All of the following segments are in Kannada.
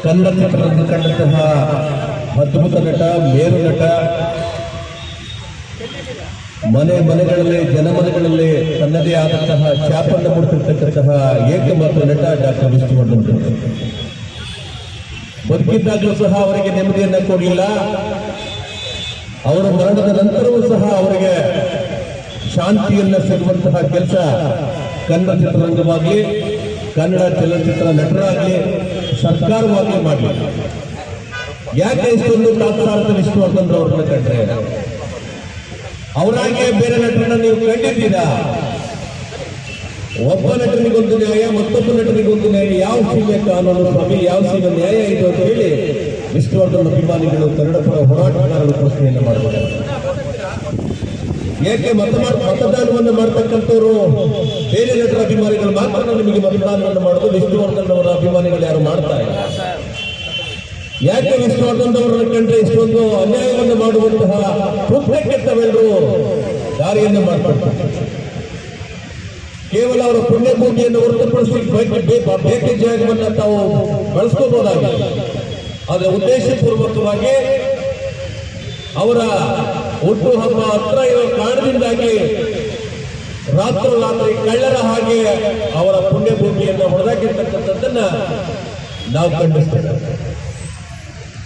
ಕನ್ನಡ ಚಿತ್ರರಂಗ ಕಂಡಂತಹ ಅದ್ಭುತ ನಟ, ಮೇರು ನಟ, ಮನೆಗಳಲ್ಲಿ ಜನಮನೆಗಳಲ್ಲಿ ತನ್ನದೇ ಆದಂತಹ ಛಾಪನ್ನು ಮೂಡಿಸಿರ್ತಕ್ಕಂತಹ ಏಕಮಾತ್ರ ನಟ ಡಾಕ್ಟರ್ ವಿಷ್ಣುವರ್ಧನ್. ಬದುಕಿದ್ದಾಗಲೂ ಸಹ ಅವರಿಗೆ ನೆಮ್ಮದಿಯನ್ನ ಕೊಡಲಿಲ್ಲ. ಅವರ ಮರಣದ ನಂತರವೂ ಸಹ ಅವರಿಗೆ ಶಾಂತಿಯನ್ನ ಸಿಗುವಂತಹ ಕೆಲಸ ಕನ್ನಡ ಚಿತ್ರರಂಗವಾಗಲಿ, ಕನ್ನಡ ಚಲನಚಿತ್ರ ನಟರಾಗಲಿ, ಸರ್ಕಾರವಾಗಲಿ ಮಾಡಲಿ. ಯಾಕೆ ಇಷ್ಟೊಂದು ತಾತ್ಸಾರದ ವಿಷ್ಣುವರ್ಧನ್ ಅವರನ್ನ ಕಂಡ್ರೆ ಅವರಾಗೆ ಬೇರೆ ನಟರನ್ನ ನೀವು ಕಂಡಿದ್ದೀರಾ? ಒಬ್ಬ ನಟನಿಗೊಂದು ನ್ಯಾಯ, ಮತ್ತೊಬ್ಬ ನಟನಿಗೊಂದು ನ್ಯಾಯ. ಯಾವ ಸೀಮೆ ಕಾನೂನು ಸ್ವಾಮಿ, ಯಾವ ಸೀಮೆ ನ್ಯಾಯ ಇದು ಅಂತ ಹೇಳಿ ವಿಷ್ಣುವರ್ಧನ್ ಅಭಿಮಾನಿಗಳು ಕನ್ನಡ ಪರ ಹೋರಾಟಗಾರರು ಪ್ರಶ್ನೆಯನ್ನು ಮಾಡಬಹುದು. ಏಕೆ ಮತದಾನವನ್ನು ಮಾಡ್ತಕ್ಕಂಥವ್ರು ಬೇರೆ ನಟರ ಅಭಿಮಾನಿಗಳು ಮಾತ್ರ ನಿಮಗೆ ಮತದಾನವನ್ನು ಮಾಡೋದು, ವಿಷ್ಣುವರ್ಧನ್ ಅವರ ಅಭಿಮಾನಿಗಳು ಯಾರು ಮಾಡ್ತಾ ಇಲ್ಲ? ಯಾಕೆ ವಿಷ್ಣುವರ್ಧನ್ ಅವರನ್ನು ಕಂಡ್ರೆ ಇಷ್ಟೊಂದು ಅನ್ಯಾಯವನ್ನು ಮಾಡುವಂತಹ ಕೆಟ್ಟವೆಲ್ಲರೂ ದಾರಿಯನ್ನು ಮಾಡ್ತಾರೆ? ಕೇವಲ ಅವರ ಪುಣ್ಯಭೂಮಿಯನ್ನು ಹೊರತುಪಡಿಸಿ ಬೇಕೆ ಜಾಗವನ್ನು ತಾವು ಬಳಸ್ಕೋಬಹುದಾಗಿದೆ. ಆದರೆ ಉದ್ದೇಶಪೂರ್ವಕವಾಗಿ ಅವರ ಹುಟ್ಟು ಹಬ್ಬ ಹತ್ರ ಇರುವ ಕಾರಣದಿಂದಾಗಿ ರಾತ್ರಿ ಕಳ್ಳರ ಹಾಗೆ ಅವರ ಪುಣ್ಯಭೂಮಿಯನ್ನು ಹೊಡೆದಾಕಿರ್ತಕ್ಕಂಥದ್ದನ್ನ ನಾವು ಖಂಡಿಸ್ತೇವೆ.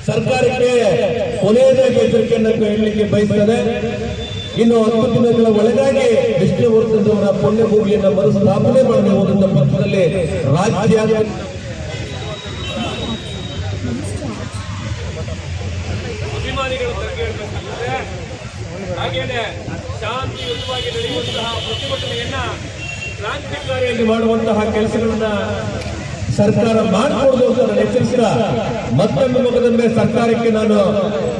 ಸರ್ಕಾರಕ್ಕೆ ಕೊನೆಯದಾಗಿ ಎಚ್ಚರಿಕೆಯನ್ನು ಹೇಳಲಿಕ್ಕೆ ಬಯಸ್ತದೆ. ಇನ್ನು 10 ದಿನಗಳ ಒಳಗಾಗಿ ವಿಷ್ಣುವರ್ಧನ್ ಅವರ ಪುಣ್ಯಭೂಮಿಯನ್ನು ಮರುಸ್ಥಾಪನೆ ಮಾಡಬಹುದಂತ ಪಕ್ಷದಲ್ಲಿ ರಾಜ್ಯ ಅಭಿಮಾನಿಗಳು ಹಾಗೇನೆ ಶಾಂತಿಯುತವಾಗಿ ನಡೆಯುವಂತಹ ಪ್ರತಿಭಟನೆಯನ್ನ ಕ್ರಾಂತಿಕಾರಿಯಾಗಿ ಮಾಡುವಂತಹ ಕೆಲಸಗಳನ್ನ ಸರ್ಕಾರ ಮಾಡಿಕೊಡುವುದು ಅಂತ ನಾನು ಎಚ್ಚರಿಸಿದ ಮತ್ತೊಂದು ಮುಖದೊಮ್ಮೆ ಸರ್ಕಾರಕ್ಕೆ ನಾನು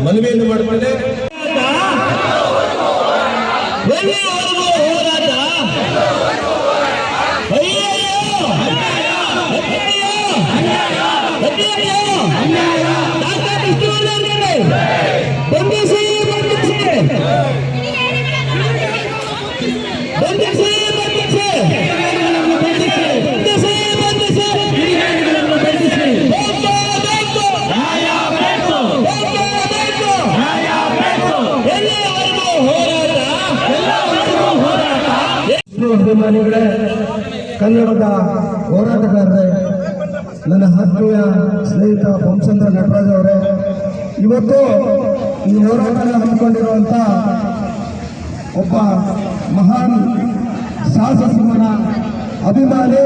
ಮನವಿಯನ್ನು ಮಾಡುತ್ತೇನೆ. ಅಭಿಮಾನಿಗಳೇ, ಕನ್ನಡದ ಹೋರಾಟಗಾರರೇ, ನನ್ನ ಆತ್ಮೀಯ ಸ್ನೇಹಿತ ಪಂಚಂದ್ರ ನಟರಾಜ್ ಅವರೇ, ಇವತ್ತು ಈ ಹೋರಾಟನ ಹಮ್ಮಿಕೊಂಡಿರುವಂತ ಒಬ್ಬ ಮಹಾನ್ ಸಾಹಸಿಂಹನ ಅಭಿಮಾನಿ,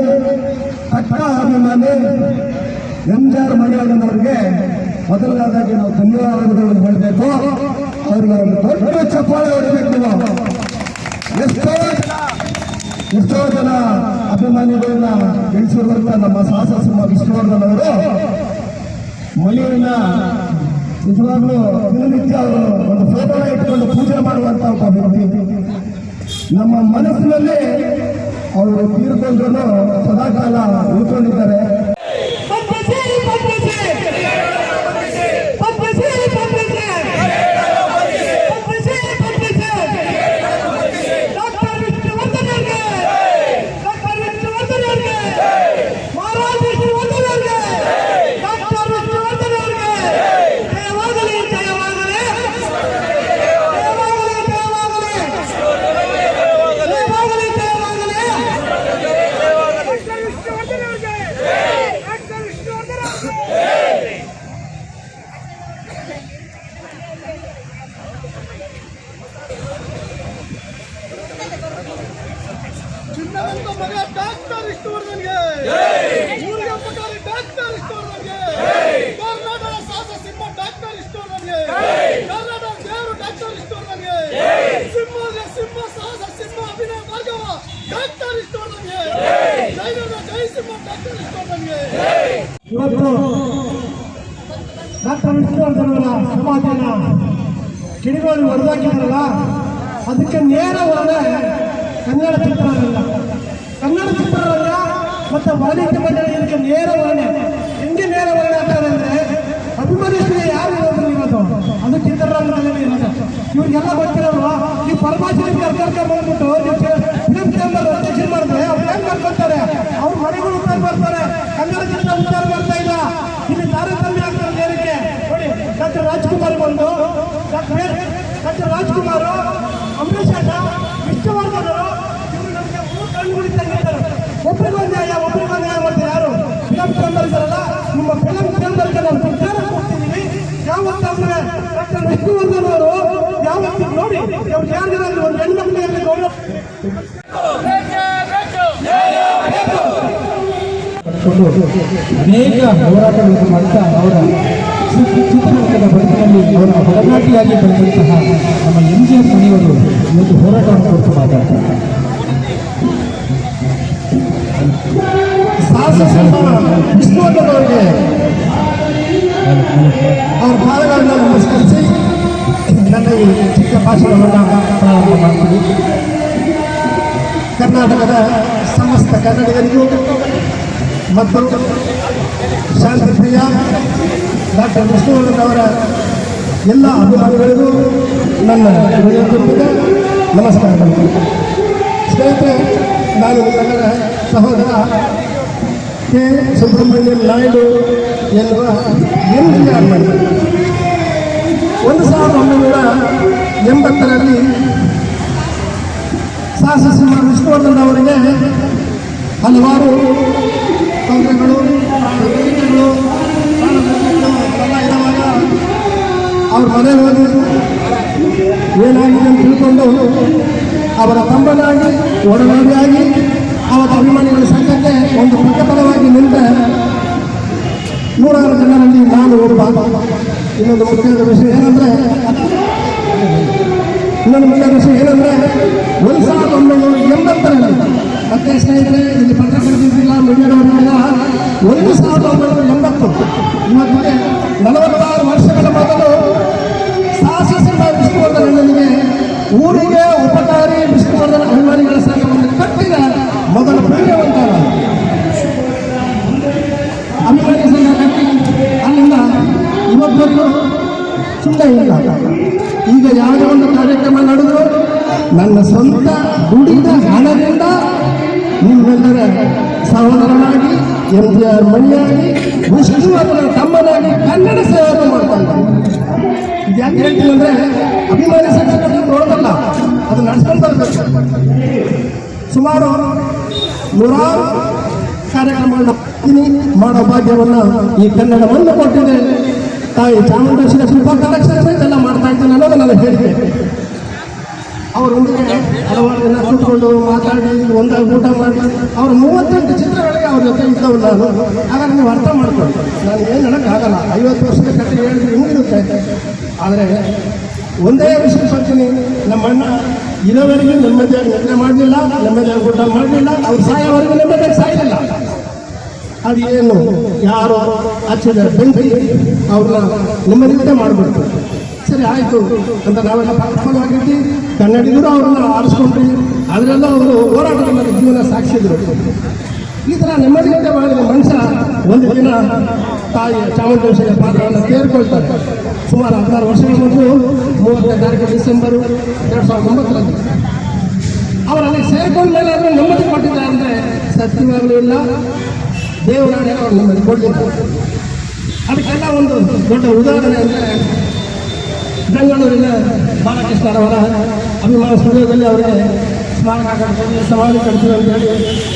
ಕಟ್ಟ ಅಭಿಮಾನಿ ಎಂ.ಜಿ.ಆರ್. ಮಣಿಯಣ್ಣನವರಿಗೆ ಮೊದಲನೇದಾಗಿ ನಾವು ಧನ್ಯವಾದಗಳನ್ನು ಹೇಳಬೇಕು. ಅವ್ರಿಗೆ ಒಂದು ದೊಡ್ಡ ಚಪ್ಪಾಳೆ ಹೊಡಬೇಕು. ಎಷ್ಟೋ ಜನ ಅಭಿಮಾನಿಗಳನ್ನ ಗೆಲ್ಲಿಸಿರುವಂತ ನಮ್ಮ ಸಾಹಸಿಂಹ ವಿಷ್ಣುವರ್ಧನ್ ಅವರು ಮಣಿಯನ್ನ ನಿಜವಾಗ್ಲೂ ದಿನನಿತ್ಯ ಅವರು ಒಂದು ಫೋಟೋನ ಇಟ್ಕೊಂಡು ಪೂಜೆ ಮಾಡುವಂತ ಒಬ್ಬ ವ್ಯಕ್ತಿ. ನಮ್ಮ ಮನಸ್ಸಿನಲ್ಲಿ ಅವರು ತೀರ್ಕೊಂಡ್ರು ಸದಾಕಾಲ ಉಳ್ಕೊಂಡಿದ್ದಾರೆ. ಚಿನ್ನದಂತ ಮಗ ಡಾಕ್ಟರ್ ವಿಷ್ಣುವರ್ಧನ್ಗೆ, ಊರಿಗೆ ಉಪಕಾರಿ ಡಾಕ್ಟರ್ ವಿಷ್ಣುವರ್ಧನ್ಗೆ, ಕರ್ನಾಟಕದ ಸಾಹಸಿಂಹ ಡಾಕ್ಟರ್ ವಿಷ್ಣುವರ್ಧನ್ಗೆ, ಕರ್ನಾಟಕದ ದೇವರು ಡಾಕ್ಟರ್ ವಿಷ್ಣುವರ್ಧನ್ಗೆ, ಸಿಂಹ ಸಾಹಸ ಸಿಂಹ ಅಭಿನಯ ಭಾರ್ಗವ ಡಾಕ್ಟರ್ ವಿಷ್ಣುವರ್ಧನ್ಗೆ, ಜೈ ಸಿಂಹ ಡಾಕ್ಟರ್ ವಿಷ್ಣುವರ್ಧನ್ಗೆ. ಇವತ್ತು ಡಾಕ್ಟರ್ ವಿಷ್ಣುವರ್ಧನ್ ಅವರ ಸಮಾಧಿಯನ್ನ ಕಿಡಿಗೋಳಿ ಹೊಡೆದಾಕಿದ್ರಲ್ಲ, ಅದಕ್ಕೆ ನೇರ ಹೊರಡೆ ಕನ್ನಡ ಚಿತ್ರರಂಗ ಮತ್ತು ವಾಣಿಜ್ಯ ಮಂಡಳಿ ಇದಕ್ಕೆ ನೇರ ವರ್ಣೆ. ಹೆಂಗೆ ನೇರ ವರ್ಣೆ ಆಗ್ತಾರೆ ಅಂದರೆ ಅಭಿಮಾನಿಗಳು ಯಾರು ಇರೋದು ಇರೋದು, ಅದು ಚಿತ್ರರಂಗದಲ್ಲಿ ಇರೋದು. ಇವ್ರಿಗೆಲ್ಲ ಗೊತ್ತಿರೋರು. ನೀವು ಪರಮಾಶಿ ಕರ್ಕೊಂಡು ಬಂದ್ಬಿಟ್ಟು ನೀವು ಫಿಲ್ಮ್ ಚೇಂಬರ್ ಅಧ್ಯಕ್ಷ ಮಾಡಿದ್ರೆ ಅವ್ರು ಏನು ಮಾಡ್ಕೊತಾರೆ, ಅವ್ರ ಮನೆಗಳು ಉತ್ತರ ಬರ್ತಾರೆ. ಕನ್ನಡ ಚಿತ್ರ ಉತ್ತರ ಬರ್ತಾ ಇಲ್ಲ. ಇಲ್ಲಿ ಡಾಕ್ಟರ್ ರಾಜ್ಕುಮಾರ್ ಬಂದು ಡಾಕ್ಟರ್ ರಾಜ್ಕುಮಾರ್, ಅಂಬರೀಷ್ ಅಣ್ಣ, ವಿಷ್ಣುವರ್ಧನ್ ಅವರು ಇವರು ನಮಗೆ ಮೂರು ಕಣ್ಣುಗಳು ತಂದಿದ್ದಾರೆ. ಒಬ್ಬರಿಗೊಂದು ನ್ಯಾಯ ಮಾಡ್ತಾರೆ. ಯಾರು ಫಿಲಂ ಚೇಂಬರ್ಗಳಲ್ಲ, ನಿಮ್ಮ ಫಿಲಂ ಚೇಂಬರ್ಗೆ ನಾವು ಸರ್ಕಾರ ಕೊಡ್ತಿದ್ದೀವಿ. ಯಾವತ್ತಾದ್ರೆ ಡಾಕ್ಟರ್ ವಿಷ್ಣುವರ್ಧನ್ ಅವರು ಯಾವತ್ತು ನೋಡಿ ಅವ್ರು ಯಾರಿಗಾದ್ರೂ ಒಂದು ಹೆಣ್ಮಕ್ಳಿಗೆ ಗೌರವ ಅನೇಕ ಹೋರಾಟಗಳನ್ನು ಮಾಡ್ತಾ ಅವರ ಚಿತ್ರರಂಗದ ಬದುಕಿನಲ್ಲಿ ಅವರ ಹೊರನಾಟಿಯಾಗಿ ಬಂದಂತಹ ನಮ್ಮ MGR ಮನೆಯವರು ಇವತ್ತು ಹೋರಾಟವನ್ನು ಕುರಿತು ಮಾತಾಡ್ತಾರೆ. ವಿಷ್ಣುವರ್ಧನ್ ಅವರಿಗೆ ಅವ್ರ ಪಾದಗಳನ್ನು ನಮಸ್ಕರಿಸಿ ನನ್ನ ಈ ಚಿಕ್ಕ ಭಾಷಣವನ್ನು ಪ್ರಾರಂಭ ಮಾಡ್ತೀವಿ. ಕರ್ನಾಟಕದ ಸಮಸ್ತ ಕನ್ನಡಿಗರಿಗೂ ಮತ್ತು ಶಾಂತಿಪ್ರಿಯ ಡಾಕ್ಟರ್ ವಿಷ್ಣುವರ್ಧನ್ ಅವರ ಎಲ್ಲ ಅಭಿಮಾನಿಗಳಿಗೂ ನನ್ನ ಹೃದಯಪೂರ್ವಕ ನಮಸ್ಕಾರಗಳು. ಸ್ನೇಹಿತರೆ, ನಾನು ನಿಮ್ಮೆಲ್ಲರ ಸಹೋದರ ಕೆ. ಸುಬ್ರಹ್ಮಣ್ಯಂ ನಾಯ್ಡು ಎನ್ನುವ MGR ಮನೆ. 1980ರಲ್ಲಿ ಶಾಸಕ ವಿಷ್ಣುವರ್ಧನ್ ಅವರಿಗೆ ಹಲವಾರು ತೊಂದರೆಗಳು ಎಲ್ಲ ಇರುವಾಗ ಅವ್ರ ಮನೆಗೆ ಹೋಗಿ ಏನಾಗಿದೆ ಅಂತ ತಿಳ್ಕೊಂಡು ಅವರ ತಮ್ಮನಾಗಿ ಒಡನಾಡಿಯಾಗಿ ಅವರ ಅಭಿಮಾನಿಗಳ ಸಂಘಕ್ಕೆ ಒಂದು ಪ್ರಕಟವಾಗಿ ನಿಂತ ನೂರಾರು ಜನರಲ್ಲಿ ನಾನು ಒಬ್ಬ. ಇನ್ನೊಂದು ಮುಖ್ಯವಾದ ವಿಷಯ ಏನಂದರೆ 1980ರಲ್ಲಿ ಮತ್ತೆ ಸ್ನೇಹಿತರೆ, ಇಲ್ಲಿ ಪತ್ರಕರ್ತಿಲ್ಲ, ಮೀಡಿಯಾದವರಿಲ್ಲ, 1980 ಇವತ್ತಿಗೆ 46 ವರ್ಷಗಳ ಮೊದಲು ಶಾಸಕ ವಿಷ್ಣುವರ್ಧನನಿಗೆ ಊರಿಗೆ ಉಪಕಾರಿ ವಿಷ್ಣುವರ್ಧನ ಅಭಿಮಾನಿಗಳ ಸಂಘವನ್ನು ಕಟ್ಟಿದ ಮೊದಲ ಪುಣ್ಯವಂತ ಅಭಿಮಾನಿ ಸಂಘ ಕಟ್ಟಿ ಅಲ್ಲಿಂದ ಇವತ್ತೊಂದು ಸುಮ್ಮನೆ ಇಲ್ಲ. ಈಗ ಯಾವುದೇ ಒಂದು ಕಾರ್ಯಕ್ರಮ ನಡೆದು ನನ್ನ ಸ್ವಂತ ದುಡಿದ ಹಣದಿಂದ ನಿಮ್ಮೆಲ್ಲರ ಸಹೋದರನಾಗಿ MGR ಮಣಿಯಾಗಿ ವಿಷ್ಣುವರ್ಧನ ತಮ್ಮನಾಗಿ ಕನ್ನಡ ಸೇವೆ ಮಾಡ್ತಾನೆ. ಇದು ಯಾಕೆ ಹೇಳ್ತೀನಿ ಅಂದರೆ, ಅಭಿಮಾನಿ ಸಂಘ ನೋಡೋದಲ್ಲ, ಅದು ನಡ್ಸ್ಕೊಂಡು ಬರಬೇಕು. ಸುಮಾರು 100 ಕಾರ್ಯಕ್ರಮಗಳನ್ನ ಮಾಡೋ ಭಾಗ್ಯವನ್ನು ಈ ಕನ್ನಡ ಮಣ್ಣು ಕೊಟ್ಟಿದೆ. ತಾಯಿ ಚಾಮುಂಡೇಶ್ವರಿ ಕೃಪಾ ಕಟಾಕ್ಷ ಎಲ್ಲ ಮಾಡ್ತಾ ಇದ್ದೀನಿ ಅನ್ನೋದು ನನ್ನ ಹೇಳಿಕೆ. ಅವರೊಂದಿಗೆ ಹಲವಾರು ದಿನ ಕೂತ್ಕೊಂಡು ಮಾತಾಡಿ ಒಂದಾಗಿ ಊಟ ಮಾಡಿ ಅವ್ರ 38 ಚಿತ್ರಗಳಿಗೆ ಅವ್ರ ಜೊತೆ ಇದ್ದವು ನಾನು. ಹಾಗಾಗಿ ನೀವು ಅರ್ಥ ಮಾಡ್ಕೊಂಡು ನಾನು ಏನು ಹೇಳೋಕ್ಕಾಗಲ್ಲ. 50 ವರ್ಷದ ಕಥೆ ಹೇಳಿದ್ರೆ ಹಿಂಗಿರುತ್ತೆ. ಆದರೆ ಒಂದೇ ವಿಷಯ ಹೇಳ್ತೀನಿ, ನಮ್ಮ ಅಣ್ಣ ಇರೋವರೆಗೂ ನೆಮ್ಮದಿಯಾಗಿ ನಿದ್ರೆ ಮಾಡಲಿಲ್ಲ, ನೆಮ್ಮದಿಯಾಗಿ ಊಟ ಮಾಡಲಿಲ್ಲ, ಅವ್ರು ಸಾಯೋವರೆಗೂ ನೆಮ್ಮದಿಯಾಗಿ ಸಾಯಲಿಲ್ಲ. ಅದು ಏನು ಯಾರು ಹಚ್ಚಿದ ಬೆಂಕಿ ಅವ್ರನ್ನ ನೆಮ್ಮದಿಯಿಂದ ಮಾಡಬೇಕು. ಸರಿ ಆಯಿತು ಅಂತ ನಾವೆಲ್ಲ ಪಕ್ಷವಾಗಿದ್ದು ಕನ್ನಡಿಗರು ಅವ್ರನ್ನ ಆರಿಸ್ಕೊಂಡ್ರಿ. ಅದರೆಲ್ಲ ಅವರು ಹೋರಾಟದ ಜೀವನ ಸಾಗಿಸಿದ್ರು. ಈ ಥರ ನೆಮ್ಮದಿಯಿಂದ ಮಾಡಿದ ಮನುಷ್ಯ ಒಂದು ದಿನ ತಾಯಿ ಚಾಮುಂಡೇಶ್ವರಿಯ ಪಾತ್ರವನ್ನು ಸೇರಿಕೊಳ್ತಾರೆ. ಸುಮಾರು 16 ವರ್ಷಗಳ ಮೊದಲು 30 ಡಿಸೆಂಬರ್ 2009ರಲ್ಲಿ ಅವರಲ್ಲಿ ಸೇರ್ಕೊಂಡ ಮೇಲೆ ಅವರು ನೆಮ್ಮದಿ ಕೊಟ್ಟಿದ್ದಾರೆ ಅಂದರೆ ಸತ್ಯವಾಗಲೂ ಇಲ್ಲ, ದೇವರಾಣೆ ಅವರು ನೆಮ್ಮದಿ ಕೊಡಲಿಲ್ಲ. ಅದಕ್ಕೆಲ್ಲ ಒಂದು ದೊಡ್ಡ ಉದಾಹರಣೆ ಅಂದರೆ ಬೆಂಗಳೂರಿನ ಬಾಲಕೃಷ್ಣರವರ ಅಭಿಮಾನ ಸ್ಟುಡಿಯೋದಲ್ಲಿ ಅವರಿಗೆ ಸ್ಮಾರಕ ಕಟ್ತೀವಿ, ಸಮಾಧಿ ಕಟ್ತೀವಿ ಅಂತ ಹೇಳಿ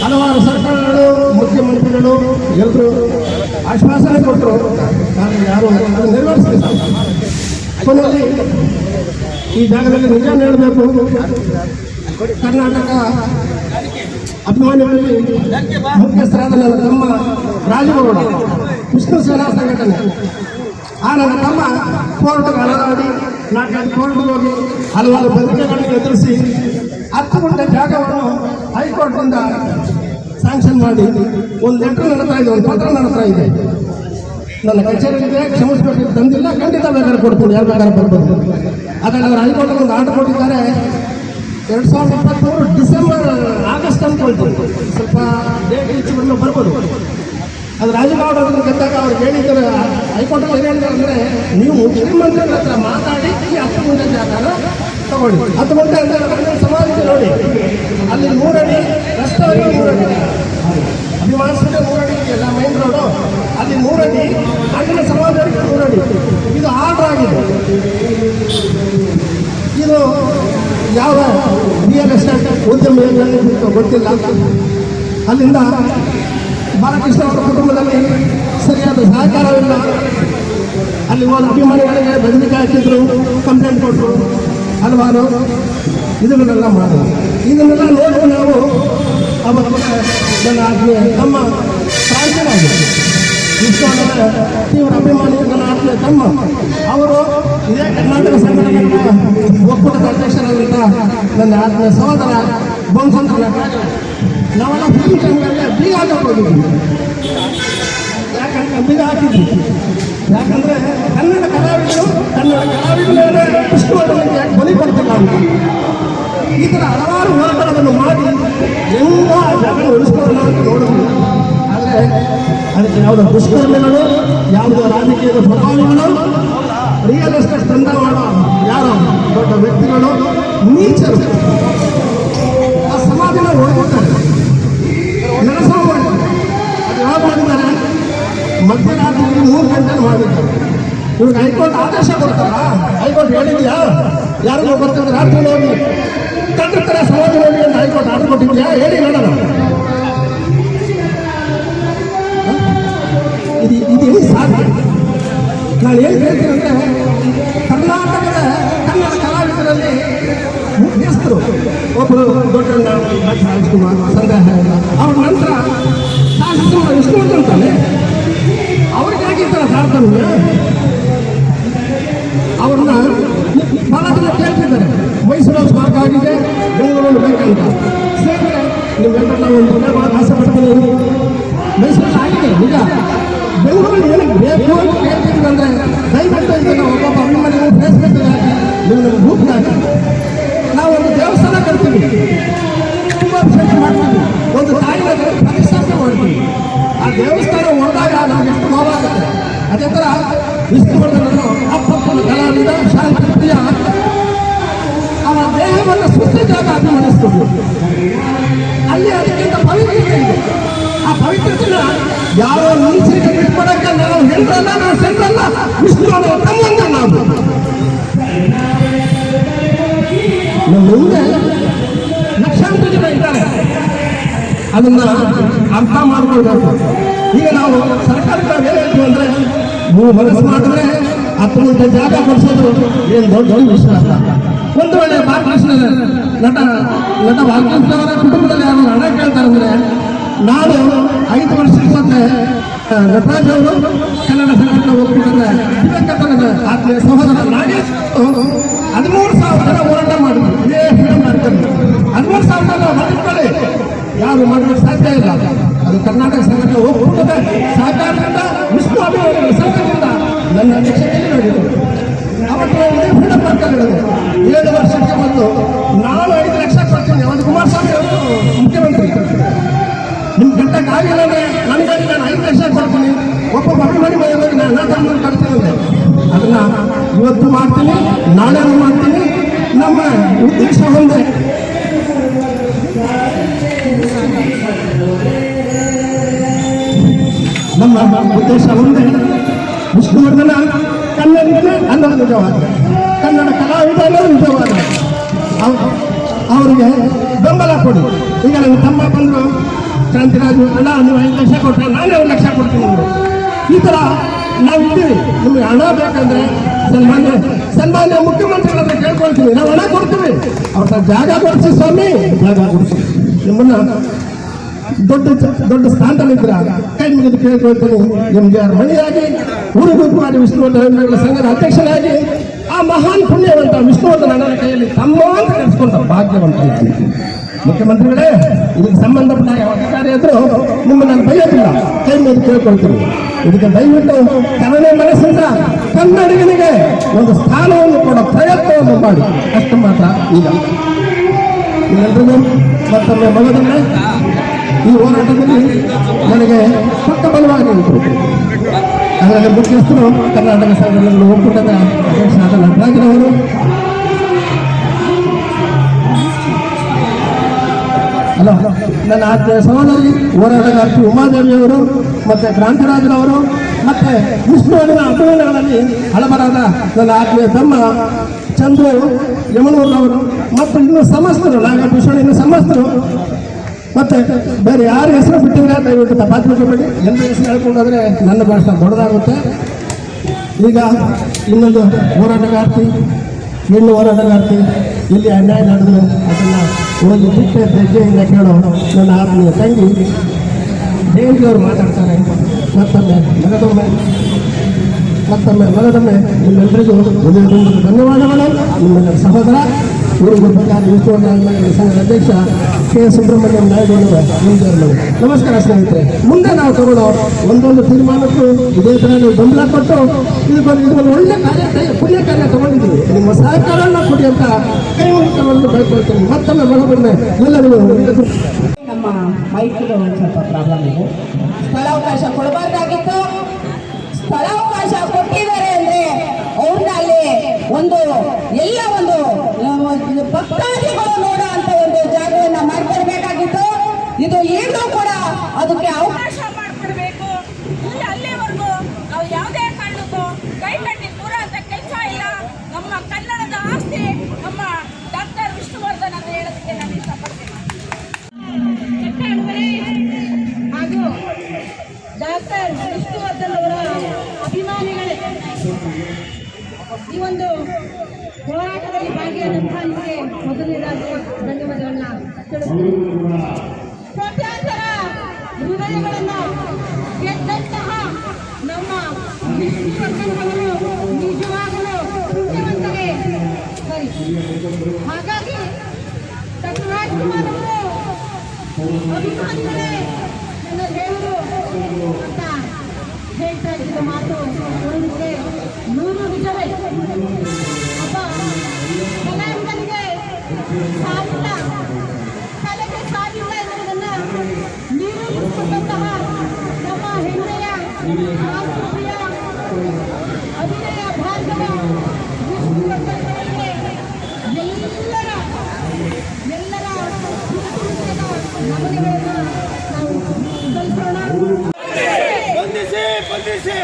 ಹಲವಾರು ಸರ್ಕಾರಗಳು, ಮುಖ್ಯಮಂತ್ರಿಗಳು ಎಲ್ಲರೂ ಆಶ್ವಾಸನೆ ಕೊಟ್ಟರು. ಆದರೆ ಯಾರು ಅದನ್ನು ನೆರವೇರಿಸಲಿಲ್ಲ. ಕೊನೆಯಲ್ಲಿ ಈ ಜಾಗದಲ್ಲಿ ನಿಜ ಹೇಳಬೇಕು, ಕರ್ನಾಟಕ ಅಭಿಮಾನಿಗಳಲ್ಲಿ ಮುಖ್ಯಸ್ಥರಾದ ನನ್ನ ತಮ್ಮ ರಾಜಗೌಡ, ವಿಷ್ಣು ಸೇನಾ ಸಂಘಟನೆ, ಆ ನನ್ನ ತಮ್ಮ ಕೋರ್ಟ್ಗೆ ಅಲರಾಡಿ 4 ಕೋರ್ಟ್ಗೆ ಹೋಗಿ ಹಲವಾರು ಬೆದರಿಕೆಗಳನ್ನು ಎದುರಿಸಿ 10 ಗುಂಟೆ ಜಾಗವನ್ನು ಹೈಕೋರ್ಟ್ನಿಂದ ಸ್ಯಾಂಕ್ಷನ್ ಮಾಡಿ ಒಂದು ಲೆಟರ್ ನಡೀತಾ ಇದೆ, ಒಂದು ಪತ್ರ ನಡೀತಾ ಇದೆ. ನನ್ನ ಕಚೇರಿಗೆ ಕ್ಷಮಿಸಬೇಕು, ತಂದಿಲ್ಲ, ಖಂಡಿತ ಬೇಕಾದ್ರೆ ಕೊಡ್ತೀನಿ, ಯಾರು ಬೇಕಾದ್ರೆ ಬರ್ಬೋದು. ಹಾಗಾಗಿ ಅವರು ಹೈಕೋರ್ಟ್ಗೆ ಒಂದು ಆರ್ಡರ್ ಕೊಟ್ಟಿದ್ದಾರೆ. 2023 ಡಿಸೆಂಬರ್ ಆಗಸ್ಟ್ ಅಂದ್ಕೊಳ್ತೀನಿ, ಸ್ವಲ್ಪ ಡೇಟ್ ಈಚೆಗಳನ್ನು ಬರ್ಬೋದು. ಅದು ರಾಜಗೌಡ ಅವ್ರನ್ನ ಗೆದ್ದಾಗ ಅವ್ರಿಗೆ ಹೇಳಿದ್ದಾರೆ, ಹೈಕೋರ್ಟಲ್ಲಿ ಏನು ಹೇಳಿದ್ದಾರೆ ಅಂದರೆ, ನೀವು ಮುಖ್ಯಮಂತ್ರಿಗಳ ಹತ್ರ ಮಾತಾಡಿ ಈ 10 ಗುಂಟೆ ಜಾಗನ ತಗೊಳ್ಳಿ. 10 ಗುಂಟೆ ಅಂದರೆ ಸಮಾಜ ನೋಡಿ, ಅಲ್ಲಿ 3 ಅಡಿ ರಸ್ತೆ 3 ಅಡಿ, ಅಭಿಮಾನಿಸಿದ್ರೆ 3 ಅಡಿ ಇದೆಯಲ್ಲ ಮೈನ್ ರೋಡು, ಅಲ್ಲಿ ಅಲ್ಲಿ 3 ಅಡಿ, ಆಗಿನ ಸಮಾಜಕ್ಕೆ 3 ಅಡಿ. ಇದು ಆರ್ಡರ್ ಆಗಿದೆ. ಇದು ಯಾವ ರಿಯಲ್ ಎಸ್ಟೇಟ್ ಉದ್ಯಮ ಗೊತ್ತಿಲ್ಲ. ಅಲ್ಲಿಂದ ಬಾಲಕೃಷ್ಣ ಅವರ ಕುಟುಂಬದಲ್ಲಿ ಸರಿಯಾದ ಸಹಕಾರವಿಲ್ಲ. ಅಲ್ಲಿ ಹೋದ ಅಭಿಮಾನಿಗಳಿಗೆ ಬದಲಿಕೆ ಹಾಕಿದ್ರು, ಕಂಪ್ಲೇಂಟ್ ಕೊಟ್ಟರು, ಹಲವಾರು ಇದನ್ನೆಲ್ಲ ಮಾಡಿದ್ರು. ಇದನ್ನೆಲ್ಲ ನೋಡಿ ನಾವು ಅವರ ನನ್ನ ಆತ್ಮೀಯ ನಮ್ಮ ಪ್ರಾಂತ್ಯರಾಗಿದೆ ವಿಶ್ವದ ತೀವ್ರ ಅಭಿಮಾನಿ ನನ್ನ ಆತ್ಮೀಯ ತಮ್ಮ ಅವರು ಇದೇ ಕರ್ನಾಟಕ ಸಂಘಟನೆಗಳ ಒಕ್ಕೂಟದ ಅಧ್ಯಕ್ಷರಾದಂಥ ನನ್ನ ಆತ್ಮೀಯ ಸಹೋದರ ಬೋನ್ಸಂದ್ರ ನಾವೆಲ್ಲ ಫಿಲ್ಮ್ ಟೈಮ್ಗಳಿಗೆ ಬೀಗ ಹಾಕಕ್ಕೆ ಹೋಗಿದ್ವಿ. ಯಾಕಂದ್ರೆ ಬೀಗ ಹಾಕಿದ್ವಿ. ಯಾಕಂದ್ರೆ ಕನ್ನಡ ಕಲಾವಿದರೇ ವಿಷ್ಣುವರ್ಧನಿಗೆ ಯಾಕೆ ಬಲಿ ಕೊಡ್ತಿಲ್ಲ ಅಂತ ಈ ಥರ ಹಲವಾರು ಹೋರಾಟಗಳನ್ನು ಮಾಡಿ ಎಲ್ಲ ಜನ ಉಳಿಸ್ಕೊಳ್ಳೋಣ ಅಂತ ನೋಡಿದ್ವಿ. ಆದರೆ ಅದಕ್ಕೆ ಯಾವುದೋ ದುಷ್ಕರ್ಮಿಗಳು, ಯಾವುದೋ ರಾಜಕೀಯದ ಪ್ರಭಾವಿಗಳು, ರಿಯಲ್ ಎಸ್ಟೇಟ್ ದಂಧ ಮಾಡೋ ಯಾರೋ ದೊಡ್ಡ ವ್ಯಕ್ತಿಗಳು, ನೀಚರು ಆ ಸಮಾಧಿನ ಹೊರಡ್ತಾರೆ, ಕೆಲಸ ಮಾಡ್ತಾರೆ. ಅದು ಯಾವಾಗ ಮಾಡಿದ್ದಾರೆ? ಮಧ್ಯರಾತ್ರಿ 3 ಗಂಟೆ ಮಾಡಿದ್ದಾರೆ. ಇವಾಗ ಹೈಕೋರ್ಟ್ ಆದೇಶ ಕೊಡ್ತಾರ? ಹೈಕೋರ್ಟ್ ಹೇಳಿದ್ಯಾ? ಯಾರಿಗೂ ಗೊತ್ತಿಲ್ಲ, ರಾತ್ರಿ ನೋಡಿ ತಂತ್ರ ಸಮಾಜ ನೋಡಿ ಅಂತ ಹೈಕೋರ್ಟ್ ಆರ್ಡರ್ ಕೊಟ್ಟಿದ್ಯಾ? ಹೇಳಿ ನೋಡೋಣ. ಇದು ಸಾಧ್ಯ. ನಾನು ಏನು ಹೇಳ್ತೀನಿ ಅಂದರೆ, ಕರ್ನಾಟಕದ ಕನ್ನಡ ಕಲಾವಿದರಲ್ಲಿ ಮುಖ್ಯಸ್ಥರು ಒಬ್ಬರು ದೊಡ್ಡ ರಾಜ್ಕುಮಾರ್ ಸಂದೇಹ ಇಲ್ಲ. ಅವ್ರ ನಂತರ ವಿಷ್ಣುವರ್ಧನ್ ತಾನೆ, ಅವ್ರಿಗೆ ಆಗಿರ್ತಾರ ಸಾರ್ಥನ ಅವ್ರನ್ನ ಬಹಳ ಜನ ಕೇಳ್ತಿದ್ದಾರೆ. ಮೈಸೂರು ಸ್ಮಾರಕ ಆಗಿದೆ, ಬೆಂಗಳೂರು ಬೇಕಂತ. ಸ್ನೇಹಿತರೆ, ನೀವೆಲ್ಲರೂ ನಾವು ಒಂದು ಭಾಳ ಆಸೆ ಪಡ್ತೀನಿ. ಮೈಸೂರಲ್ಲಿ ಆಗಿದೆ ನಿಜ. ಬೆಂಗಳೂರಲ್ಲಿ ಏನಕ್ಕೆ ಬೇಕು ಅಂತ ಕೇಳ್ತಿದ್ದೀವಿ ಅಂದರೆ, ದಯವಿಟ್ಟು ಇದನ್ನು ಒಬ್ಬೊಬ್ಬ ಅಭಿಮಾನಿಗಳು ಫೇಸ್ಬುಕ್ಕಾಗಿ ನಿಮ್ಮ ಗ್ರೂಪ್ನಾಗಿ ನಾವು ಒಂದು ದೇವಸ್ಥಾನ ಕಟ್ತೀವಿ, ತುಂಬ ಅಭಿಷೇಕ ಮಾಡ್ತೀವಿ, ಒಂದು ತಾಯಿನ ಪ್ರತಿಷ್ಠಾಪನೆ ಮಾಡ್ತೀವಿ. ಆ ದೇವಸ್ಥಾನ ಹೊಡೆದಾಗ ನಮ್ಗೆ ಎಷ್ಟು ಭಾವ ಆಗುತ್ತೆ. ಅದೇ ಥರ ವಿಷ್ಣುವರ್ಧನನ್ನು ಅಪ್ಪಪ್ಪನ ಕಲಾವಿದ, ಶಾಂತಿ ಪ್ರಿಯ, ಅವರ ದೇಹವನ್ನು ಸೃಷ್ಟಿಸಿದಾಗ ಅಭಿಮಾನಿಸ್ತೀವಿ. ಅಲ್ಲಿ ಅದಕ್ಕಿಂತ ಪವಿತ್ರತೆ ಇದೆ. ಆ ಪವಿತ್ರತೆನ ಯಾರೋ ನೀಚರಿಗೆ ಬಿಟ್ಕೊಡಕ್ಕೆ ನಾವು ಹೆಣ್ಣಲ್ಲ, ನಾವು ಸೆಂಟ್ರಲ್ಲ, ವಿಷ್ಣುವರ್ಧನ ತಮ್ಮಂಗ ನಾವು. ನಮ್ಮ ಮುಂದೆ ಲಕ್ಷಾಂತರ ಜನ ಇದ್ದಾರೆ, ಅದನ್ನ ಅರ್ಥ ಮಾಡ್ಕೊಳ್ಬೇಕು. ಈಗ ನಾವು ಸರ್ಕಾರಕ್ಕೆ ಏನು ಹೇಳ್ತೀವಿ ಅಂದರೆ, ನೀವು ಮನಸ್ಸು ಮಾಡಿದ್ರೆ 10 ಗಂಟೆ ಜಾಗ ಕೊಡಿಸೋದು ಏನು ದೊಡ್ಡ ವಿಷಯ ಅಲ್ಲ. ಒಂದು ವೇಳೆ ಬಾಲಕೃಷ್ಣ ನಟ ಬಾಲಕೃಷ್ಣವರ ಕುಟುಂಬದಲ್ಲಿ ಯಾರು ಹಣ ಕೇಳ್ತಾರೆ ಅಂದರೆ, ನಾನು 5 ವರ್ಷದ ಮೊದಲೇ ನಟರಾಜ್ ಅವರು ಕನ್ನಡ ಸಂಘಟನೆ ಒಕ್ಕೂಟದ ದಿವಂಗತ ಆತ್ಮೀಯ ಸಹೋದರ ನಾಗೇಶ್ 13,000 ಜನ ಹೋರಾಟ ಮಾಡಿದ್ರು. ಇದೇ ಫಿಲ್ಮ್ ಮಾಡ್ತಾರೆ. 13,000 ಜನ ಮಾಡಿಕೊಳ್ಳಿ, ಯಾರು ಮಾಡಲು ಸಾಧ್ಯ ಇಲ್ಲ. ಅದು ಕರ್ನಾಟಕ ಸಂಘಟನೆ ಒಕ್ಕೂಟದ ಸಹಕಾರದಿಂದ, ವಿಷ್ಣು ಅಭಿಮಾನಿಗಳ ಸಂಘದಿಂದ ನನ್ನ ಅಧ್ಯಕ್ಷತೆಯಲ್ಲಿ ನಡೆಯಿತು. ಅವತ್ತು ಇದೇ ಫಿಲ್ಮ್ ಮಾಡ್ತಾರೆ. 7 ವರ್ಷಕ್ಕೆ ಮೊದಲು ನಾನು 5 ಲಕ್ಷ ಕೊಡ್ತೀನಿ. ಒಂದು ಕುಮಾರಸ್ವಾಮಿ ಅವರು ಮುಖ್ಯಮಂತ್ರಿ, ನಿಮ್ಮ ಗಂಟಕ್ಕೆ ಆಗಿಲ್ಲ ಅಂದರೆ ನನಗಾಗಿ ನಾನು 5 ಲಕ್ಷ ಕೊಡ್ತೀನಿ, ಒಬ್ಬೊಬ್ಬ ಅಭಿಮಾನಿ ಮನೆಯಲ್ಲಿ ನಾನು ತಮ್ಮನ್ನು ಕಟ್ತೀನಿ. ಅದನ್ನ ಇವತ್ತು ಮಾಡ್ತೀನಿ, ನಾಳೆ ಮಾಡ್ತೀನಿ. ನಮ್ಮ ಉದ್ದೇಶ ಒಂದೇ, ನಮ್ಮ ಉದ್ದೇಶ ಒಂದೇ, ವಿಷ್ಣುವರ್ಧನ ಕನ್ನಡಿಗನೇ ಅನ್ನೋದು ನಿಜವಾದ, ಕನ್ನಡ ಕಲಾವಿದ ಅನ್ನೋದು ನಿಜವಾದ. ಅವರಿಗೆ ಬೆಂಬಲ ಕೊಡಿ. ಈಗ ನನ್ನ ತಮ್ಮ ಬಂದರು, ಕ್ರಾಂತಿರಾಜು, ಅಲ್ಲ ನೀವು 5 ಲಕ್ಷ ಕೊಟ್ಟರೆ ನಾನೇ 1 ಲಕ್ಷ ಕೊಡ್ತೀನಿ. ಈ ಥರ ನಾವಿದ್ದೀವಿ. ನಿಮಗೆ ಹಣ ಬೇಕಂದ್ರೆ ಸನ್ಮಾನ್ಯ ಮುಖ್ಯಮಂತ್ರಿಗಳನ್ನ ಕೇಳ್ಕೊಳ್ತೀವಿ, ನಾವು ಹಣ ಕೊಡ್ತೀವಿ. ಅವ್ರ ಜಾಗ ಕೊಡಿಸಿ ಸ್ವಾಮಿ, ಜಾಗ ಕೊಡಿಸಿ. ನಿಮ್ಮನ್ನ ದೊಡ್ಡ ಸ್ಥಾನದಲ್ಲಿದ್ದೀರ, ಕೈ ಮುಗಿದು ಕೇಳ್ಕೊಳ್ತೀನಿ. MGR ಮಣಿಯಾಗಿ, ಊರುಗುರುಪಾಡಿ ವಿಷ್ಣುವರ್ಧನ ಸಂಘದ ಅಧ್ಯಕ್ಷರಾಗಿ, ಆ ಮಹಾನ್ ಪುಣ್ಯವಂತ ವಿಷ್ಣುವರ್ಧನ ಅಣ್ಣನ ಕೈಯಲ್ಲಿ ತಮ್ಮ ಅಂತ ಕರೆಸ್ಕೊಂಡ ಭಾಗ್ಯವಂತ ಮುಖ್ಯಮಂತ್ರಿಗಳೇ. ಇದಕ್ಕೆ ಸಂಬಂಧಪಟ್ಟ ಯಾವ ಅಧಿಕಾರಿ ಆದರೂ ನಿಮ್ಮನ್ನು ನಾನು ಬೈಯೋದಿಲ್ಲ, ಕೈ ಮೇಲೆ ಕೇಳ್ಕೊಳ್ತೀನಿ. ಇದಕ್ಕೆ ದಯವಿಟ್ಟು ಕನ್ನಡ ಮನಸ್ಸಿಂದ ಕನ್ನಡಿಗನಿಗೆ ಒಂದು ಸ್ಥಾನವನ್ನು ಕೊಡೋ ಪ್ರಯತ್ನವನ್ನು ಮಾಡಿ, ಅಷ್ಟು ಮಾತ್ರ. ಈಗ ಎಲ್ಲರಿಗೂ ಮತ್ತೊಮ್ಮೆ ಮಗದನ್ನೇ ಈ ಹೋರಾಟದಲ್ಲಿ ನನಗೆ ಪಕ್ಕ ಬಲವಾಗಿ ಇದ್ದರು. ಅದರಲ್ಲಿ ಮುಖ್ಯಸ್ಥರು ಕರ್ನಾಟಕ ಸಂಘಟನೆಗಳ ಒಕ್ಕೂಟದ ಅಧ್ಯಕ್ಷರಾದ ನಟರಾಜರವರು, ಅಲ್ಲ ನನ್ನ ಆತ್ಮೀಯ ಸಹೋದರಿ ಹೋರಾಟಗಾರ್ತಿ ಉಮಾದೇವಿಯವರು, ಮತ್ತು ಕ್ರಾಂತಿರಾಜರವರು, ಮತ್ತೆ ವಿಷ್ಣುವಿನ ಅಭಿಮಾನಗಳಲ್ಲಿ ಹಳಬರಾದ ನನ್ನ ಆತ್ಮೀಯ ತಮ್ಮ ಚಂದ್ರು ಯಮನೂರವರು ಮತ್ತು ಇನ್ನು ಸಮಸ್ತರು ನಾಗಭೂಷಣ ಇನ್ನು ಸಮಸ್ತರು ಮತ್ತೆ ಬೇರೆ ಯಾರ ಹೆಸರು ಬಿಟ್ಟಿದ್ರೆ ದಯವಿಟ್ಟು ತಪಾಸಣೆ ಎಲ್ಲರ ಹೆಸರು ಹೇಳ್ಕೊಂಡೋದ್ರೆ ನನ್ನ ಭಾಷಣ ದೊಡ್ಡದಾಗುತ್ತೆ. ಈಗ ಇನ್ನೊಂದು ಹೋರಾಟಗಾರ್ತಿ ಹೆಣ್ಣು ಹೋರಾಟಗಾರ್ತಿ ಇಲ್ಲಿ ಅನ್ಯಾಯ ನಡೆದ್ರು ಅದನ್ನು ಹೋಗಿ ಬಿಟ್ಟೆ ಹೆಜ್ಜೆಯಿಂದ ಕೇಳೋ ನನ್ನ ಆತ್ಮೀಯ ತಂಗಿ ದೇವಿಯವರು ಮಾತಾಡ್ತಾರೆ. ಮಗದೊಮ್ಮೆ ನಿಮ್ಮೆಲ್ಲರಿಗೂ ಧನ್ಯವಾದಗಳು. ನಿಮ್ಮೆಲ್ಲರ ಸಹೋದರ ಊರಿಗೆ ಪ್ರಕಾರ ವಿಶ್ವವಿದ್ಯಾಲಯ ಸಂಘದ ಅಧ್ಯಕ್ಷ ಕೆ ಸುಬ್ರಹ್ಮಣ್ಯಂ ನಾಯ್ಡುರವರು ಮುಂದುವರೆದರು. ನಮಸ್ಕಾರ ಸ್ನೇಹಿತರೆ. ಮುಂದೆ ನಾವು ತಗೊಳ್ಳೋ ಒಂದೊಂದು ತೀರ್ಮಾನಕ್ಕೂ ಇದೇ ಥರ ನೀವು ಬೆಂಬಲ ಕೊಟ್ಟು ಇದೊಂದು ಒಳ್ಳೆ ಪುಣ್ಯ ಕಾರ್ಯ ತಗೊಂಡಿದ್ದೀವಿ. ನಿಮ್ಮ ಸಹಕಾರನ ಕೊಡಿ ಅಂತ ಕೈ ಮುಗಿಕೊಂಡು ಬೆಳ್ಕೊಳ್ತೀನಿ. ಮತ್ತೊಮ್ಮೆ ಮಗದೊಮ್ಮೆ ಎಲ್ಲರಿಗೂ ನಮ್ಮ ಮೈಕಿಗೆ ಒಂದು ಸ್ವಲ್ಪ ಪ್ರಾಬ್ಲಮ್ ಇದೆ. ಸ್ಥಳಾವಕಾಶ ಕೊಡಬಾರ್ದಾಗಿತ್ತು. ಸ್ಥಳಾವಕಾಶ ಕೊಟ್ಟಿದ್ದಾರೆ ಅಂದ್ರೆ ಅವ್ರನ್ನ ಅಲ್ಲಿ ಒಂದು ಎಲ್ಲ ಒಂದು ಭಕ್ತಾದಿಗಳು ನೋಡೋ ಅಂತ ಒಂದು ಜಾಗವನ್ನ ಮಾಡ್ಕೊಡ್ಬೇಕಾಗಿತ್ತು. ಇದು ಈಗಲೂ ಕೂಡ ಅದಕ್ಕೆ ಅವಕಾಶ ಮಾಡ್ಕೊಡ್ಬೇಕು. ಅಲ್ಲಿವರೆಗೂ ನಾವು ಯಾವುದೇ ಕಾರಣಕ್ಕೂ ಕೈ ಕಟ್ಟಿ ಕೂರಂತ ಕೆಲಸ ಇಲ್ಲ. ನಮ್ಮ ಕನ್ನಡದ ಆಸ್ತಿ ನಮ್ಮ ಡಾಕ್ಟರ್ ವಿಷ್ಣುವರ್ಧನ್ ಅಂತ ಹೇಳೋದಕ್ಕೆ ನಾನು ಇಷ್ಟಪಡ್ತೀನಿ. ಹಾಗೂ ಡಾಕ್ಟರ್ ವಿಷ್ಣುವರ್ಧನ್ ಅವರ ಅಭಿಮಾನಿಗಳೇ ಈ ಒಂದು ಹೋರಾಟದಲ್ಲಿ ಭಾಗಿಯಾದಂತಹ ನಿಮಗೆ ಮೊದಲನೇದಾಗಿ ಧನ್ಯವಾದಗಳನ್ನ ತಿಳಿಸ್ತೀನಿ. ಕೋಟ್ಯಾಂತರ ಹೃದಯಗಳನ್ನು ಗೆದ್ದಂತಹ ನಮ್ಮ ವಿಷ್ಣುವರ್ಧನ್ ಅವರು ನಿಜವಾಗಲೂ ಪುಣ್ಯವಂತರೇ ಸರಿ. ಹಾಗಾಗಿ ಡಾಕ್ಟರ್ ರಾಜ್ಕುಮಾರ್ ಅವರು ಅಭಿಮಾನಿಗಳೇ ನನ್ನ ದೇವರು ಅಂತ ಹೇಳ್ತಾ ಇದ್ದ ಮಾತು ನೋಡಿದ್ರೆ 100 ನಿಜವೇ. ಒಬ್ಬ ಕಲಾವಿದನಿಗೆ ಸಾವಿಲ್ಲ, ಕಲೆಗೆ ಸಾವಿಲ್ಲ ಎನ್ನುವುದನ್ನು ನಿರೂಪಿಸಿಕೊಂಡಂತಹ ನಮ್ಮ ಹೆಮ್ಮೆಯ ರಾಷ್ಟ್ರೀಯ ಅಭಿನಯ ಭಾರ್ಗವ ವಿಷ್ಣುವರ್ಧನ್ ಅವರಿಗೆ ಎಲ್ಲರ ನಮನಗಳನ್ನು ನಾವು ಸಲ್ಲಿಸೋಣ. ಬಂಧಿಸಿ